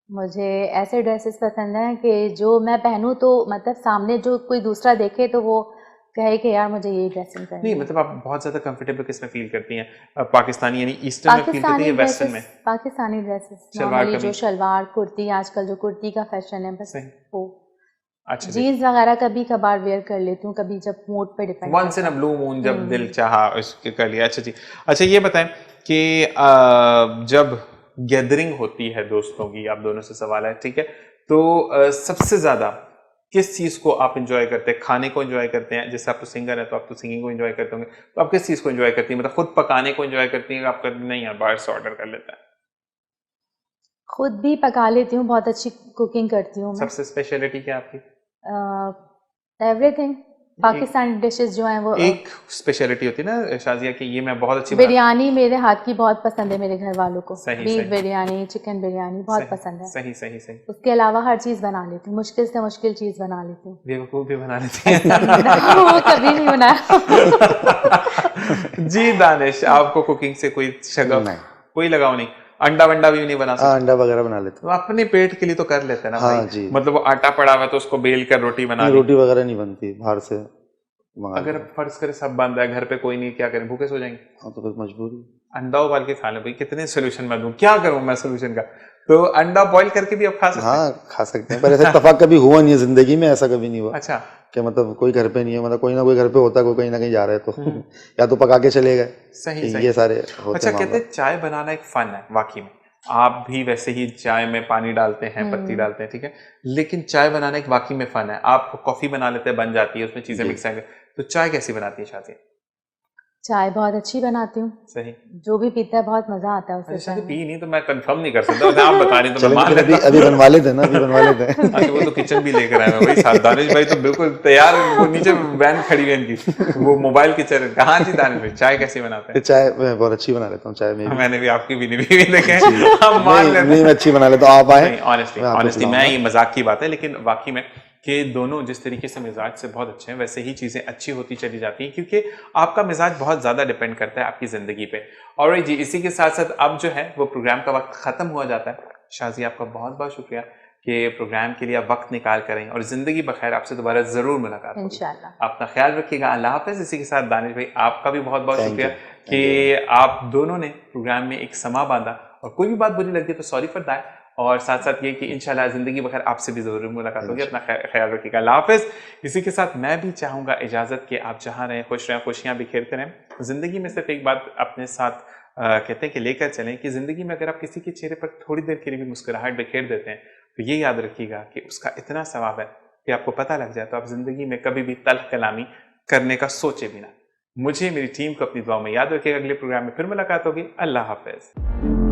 मुझे ऐसे ड्रेसेस पसंद हैं कि जो मैं पहनूं तो मतलब सामने जो कोई दूसरा देखे तो वो कहे कि यार मुझे ये ड्रेसिंग करनी नहीं है। मतलब आप बहुत ज्यादा कंफर्टेबल किस में फील करती हैं? पाकिस्तानी यानी ईस्टर्न में फील करती हैं या वेस्टर्न में? पाकिस्तानी ड्रेसेस शलवार नॉर्मली जो कमीज? शलवार कुर्ती, आजकल जो कुर्ती का फैशन है बस सही। वो। अच्छा जी। जीन्स वगैरह कभी कभार वेयर कर लेती हूँ, कभी जब मूड पे डिपेंड वंस इन करता अ है। ब्लू मून, जब दिल चाहा उसके कर लिया। अच्छा जी। अच्छा ये बताएं कि जब गैदरिंग होती है दोस्तों की, आप दोनों से सवाल है, ठीक है, तो सबसे ज्यादा किस चीज को आप इंजॉय करते हैं? खाने को इंजॉय करते हैं, जैसे आप तो सिंगर है तो आप तो सिंगिंग को इंजॉय करते होंगे, तो आप किस चीज को इंजॉय करती हैं? मतलब खुद पकाने को इंजॉय करती हैं, आप नहीं यार बाहर से ऑर्डर कर लेता है? खुद भी पका लेती हूँ, बहुत अच्छी कुकिंग करती हूँ मैं। सबसे स्पेशलिटी क्या है आपकी? एवरीथिंग, पाकिस्तानी डिशेस जो हैं वो एक स्पेशलिटी होती है ना शाजिया की, ये मैं बहुत अच्छी बिरयानी मेरे हाथ की बहुत पसंद है मेरे घर वालों को। सही बीफ सही बिरयानी, चिकन बिरयानी बहुत सही पसंद है। सही सही सही। उसके अलावा हर चीज़ बना लेती हूँ, मुश्किल से मुश्किल चीज़ बना लेती हूँ। बेवकूफ भी बना लेती हैं। वो कभी नहीं बनाया। जी दानिश, आपको कुकिंग से कोई शगफ, नहीं। कोई लगाव नहीं? अंडा वंडा भी नहीं बना हाँ, सकते? अंडा वगैरह बना लेते तो अपने पेट के लिए तो कर लेते हैं ना हैं। भाई। हाँ जी। मतलब वो आटा पड़ा हुआ है तो उसको बेल कर रोटी बना नहीं, ली। रोटी वगैरह नहीं बनती, बाहर से मंगा अगर लेते हैं। फर्ज करे सब बंद है, घर पे कोई नहीं, क्या करें? भूखे सो जाएंगे? हाँ, तो फिर मजबूरी। अंडा उबाल के खा लो भाई, कितने सोल्यूशन मैं दूं, क्या करूं मैं सोल्यूशन का? तो अंडा बॉईल करके भी आप खा सकते हैं। हाँ, खा सकते हैं, पर ऐसा इत्तेफाक कभी हुआ नहीं है जिंदगी में, ऐसा कभी नहीं हुआ अच्छा। कि मतलब कोई घर पे नहीं है, मतलब कोई ना कोई घर पे होता है, कोई कहीं ना कहीं जा रहा है तो या तो पका के चले गए, सही सही। ये सारे होते अच्छा हैं कहते मामला। हैं चाय बनाना एक फन है, वाकई में आप भी वैसे ही चाय में पानी डालते हैं, पत्ती डालते हैं, ठीक है, लेकिन चाय बनाना एक वाकई में फन है। आप कॉफी बना लेते हैं, बन जाती है, उसमें चीजें जी। मिक्स हैं, तो चाय कैसी बनाती है शाज़िया? चाय बहुत अच्छी बनाती हूँ, सही। जो भी पीता है बहुत मजा आता है अच्छा उससे शायद चाय पी में। नहीं तो मैं कंफर्म नहीं कर सकता, वैसे आप बता रही तो मैं चलो मान फिर अभी लेता अभी हूँ। बनवा लेते हैं ना, अभी बनवा लेते हैं। अच्छा वो तो किचन भी लेकर आए मैं वही साथ, दानिश भाई तो बिल्कुल तैयार, वो नीचे वैन खड़ी है इनकी, वो मोबाइल किचन। कहाँ जी दानिश भाई, चाय कैसी बनाते ये हैं? चाय मैं बहुत अच्छी बना लेता हूँ, चाय में भी। मैंने भी आपकी भी नहीं पी देखे, जी हम मान नहीं लेते नहीं, हैं। मैं अच्छी बना लेता हूँ, आप आए नहीं ऑनेस्टली मैं आपको ऑनेस्टली मैं, खिलाऊंगा। ये मजाक की बात है, लेकिन वाकई में कि दोनों जिस तरीके से मिजाज से बहुत अच्छे हैं वैसे ही चीज़ें अच्छी होती चली जाती हैं, क्योंकि आपका मिजाज बहुत ज़्यादा डिपेंड करता है आपकी ज़िंदगी पे। और जी इसी के साथ साथ अब जो है वो प्रोग्राम का वक्त ख़त्म हुआ जाता है। शाज़िया आपका बहुत बहुत शुक्रिया कि प्रोग्राम के लिए आप वक्त निकाल कर रही, और ज़िंदगी बखैर, आपसे दोबारा ज़रूर मुलाकात होगी। इंशाल्लाह। अपना ख्याल रखिएगा, अल्लाह हाफ़िज़। इसी के साथ दानिश भाई आपका भी बहुत बहुत थैंक शुक्रिया यू, थैंक यू। कि आप दोनों ने प्रोग्राम में एक समा बांधा, और कोई भी बात बुरी लगती है तो सॉरी फॉर दैट, और साथ साथ ये कि इंशाल्लाह ज़िंदगी बखैर आपसे भी ज़रूर मुलाकात होगी। अपना ख्याल रखिएगा, अल्लाह हाफ़िज़। इसी के साथ मैं भी चाहूँगा इजाज़त कि आप जहाँ रहें खुश रहें, खुशियाँ बिखेरते रहें। ज़िंदगी में सिर्फ एक बात अपने साथ कहते हैं कि लेकर चलें कि ज़िंदगी में अगर आप किसी के चेहरे पर थोड़ी देर के लिए भी मुस्कुराहट बिखेर देते हैं तो ये याद रखिएगा कि उसका इतना सवाब है कि आपको पता लग जाए तो आप ज़िंदगी में कभी भी तल्ख़ कलामी करने का सोचे भी ना। मुझे, मेरी टीम को अपनी दुआ में याद रखिएगा। अगले प्रोग्राम में फिर मुलाकात होगी। अल्लाह हाफ़िज़।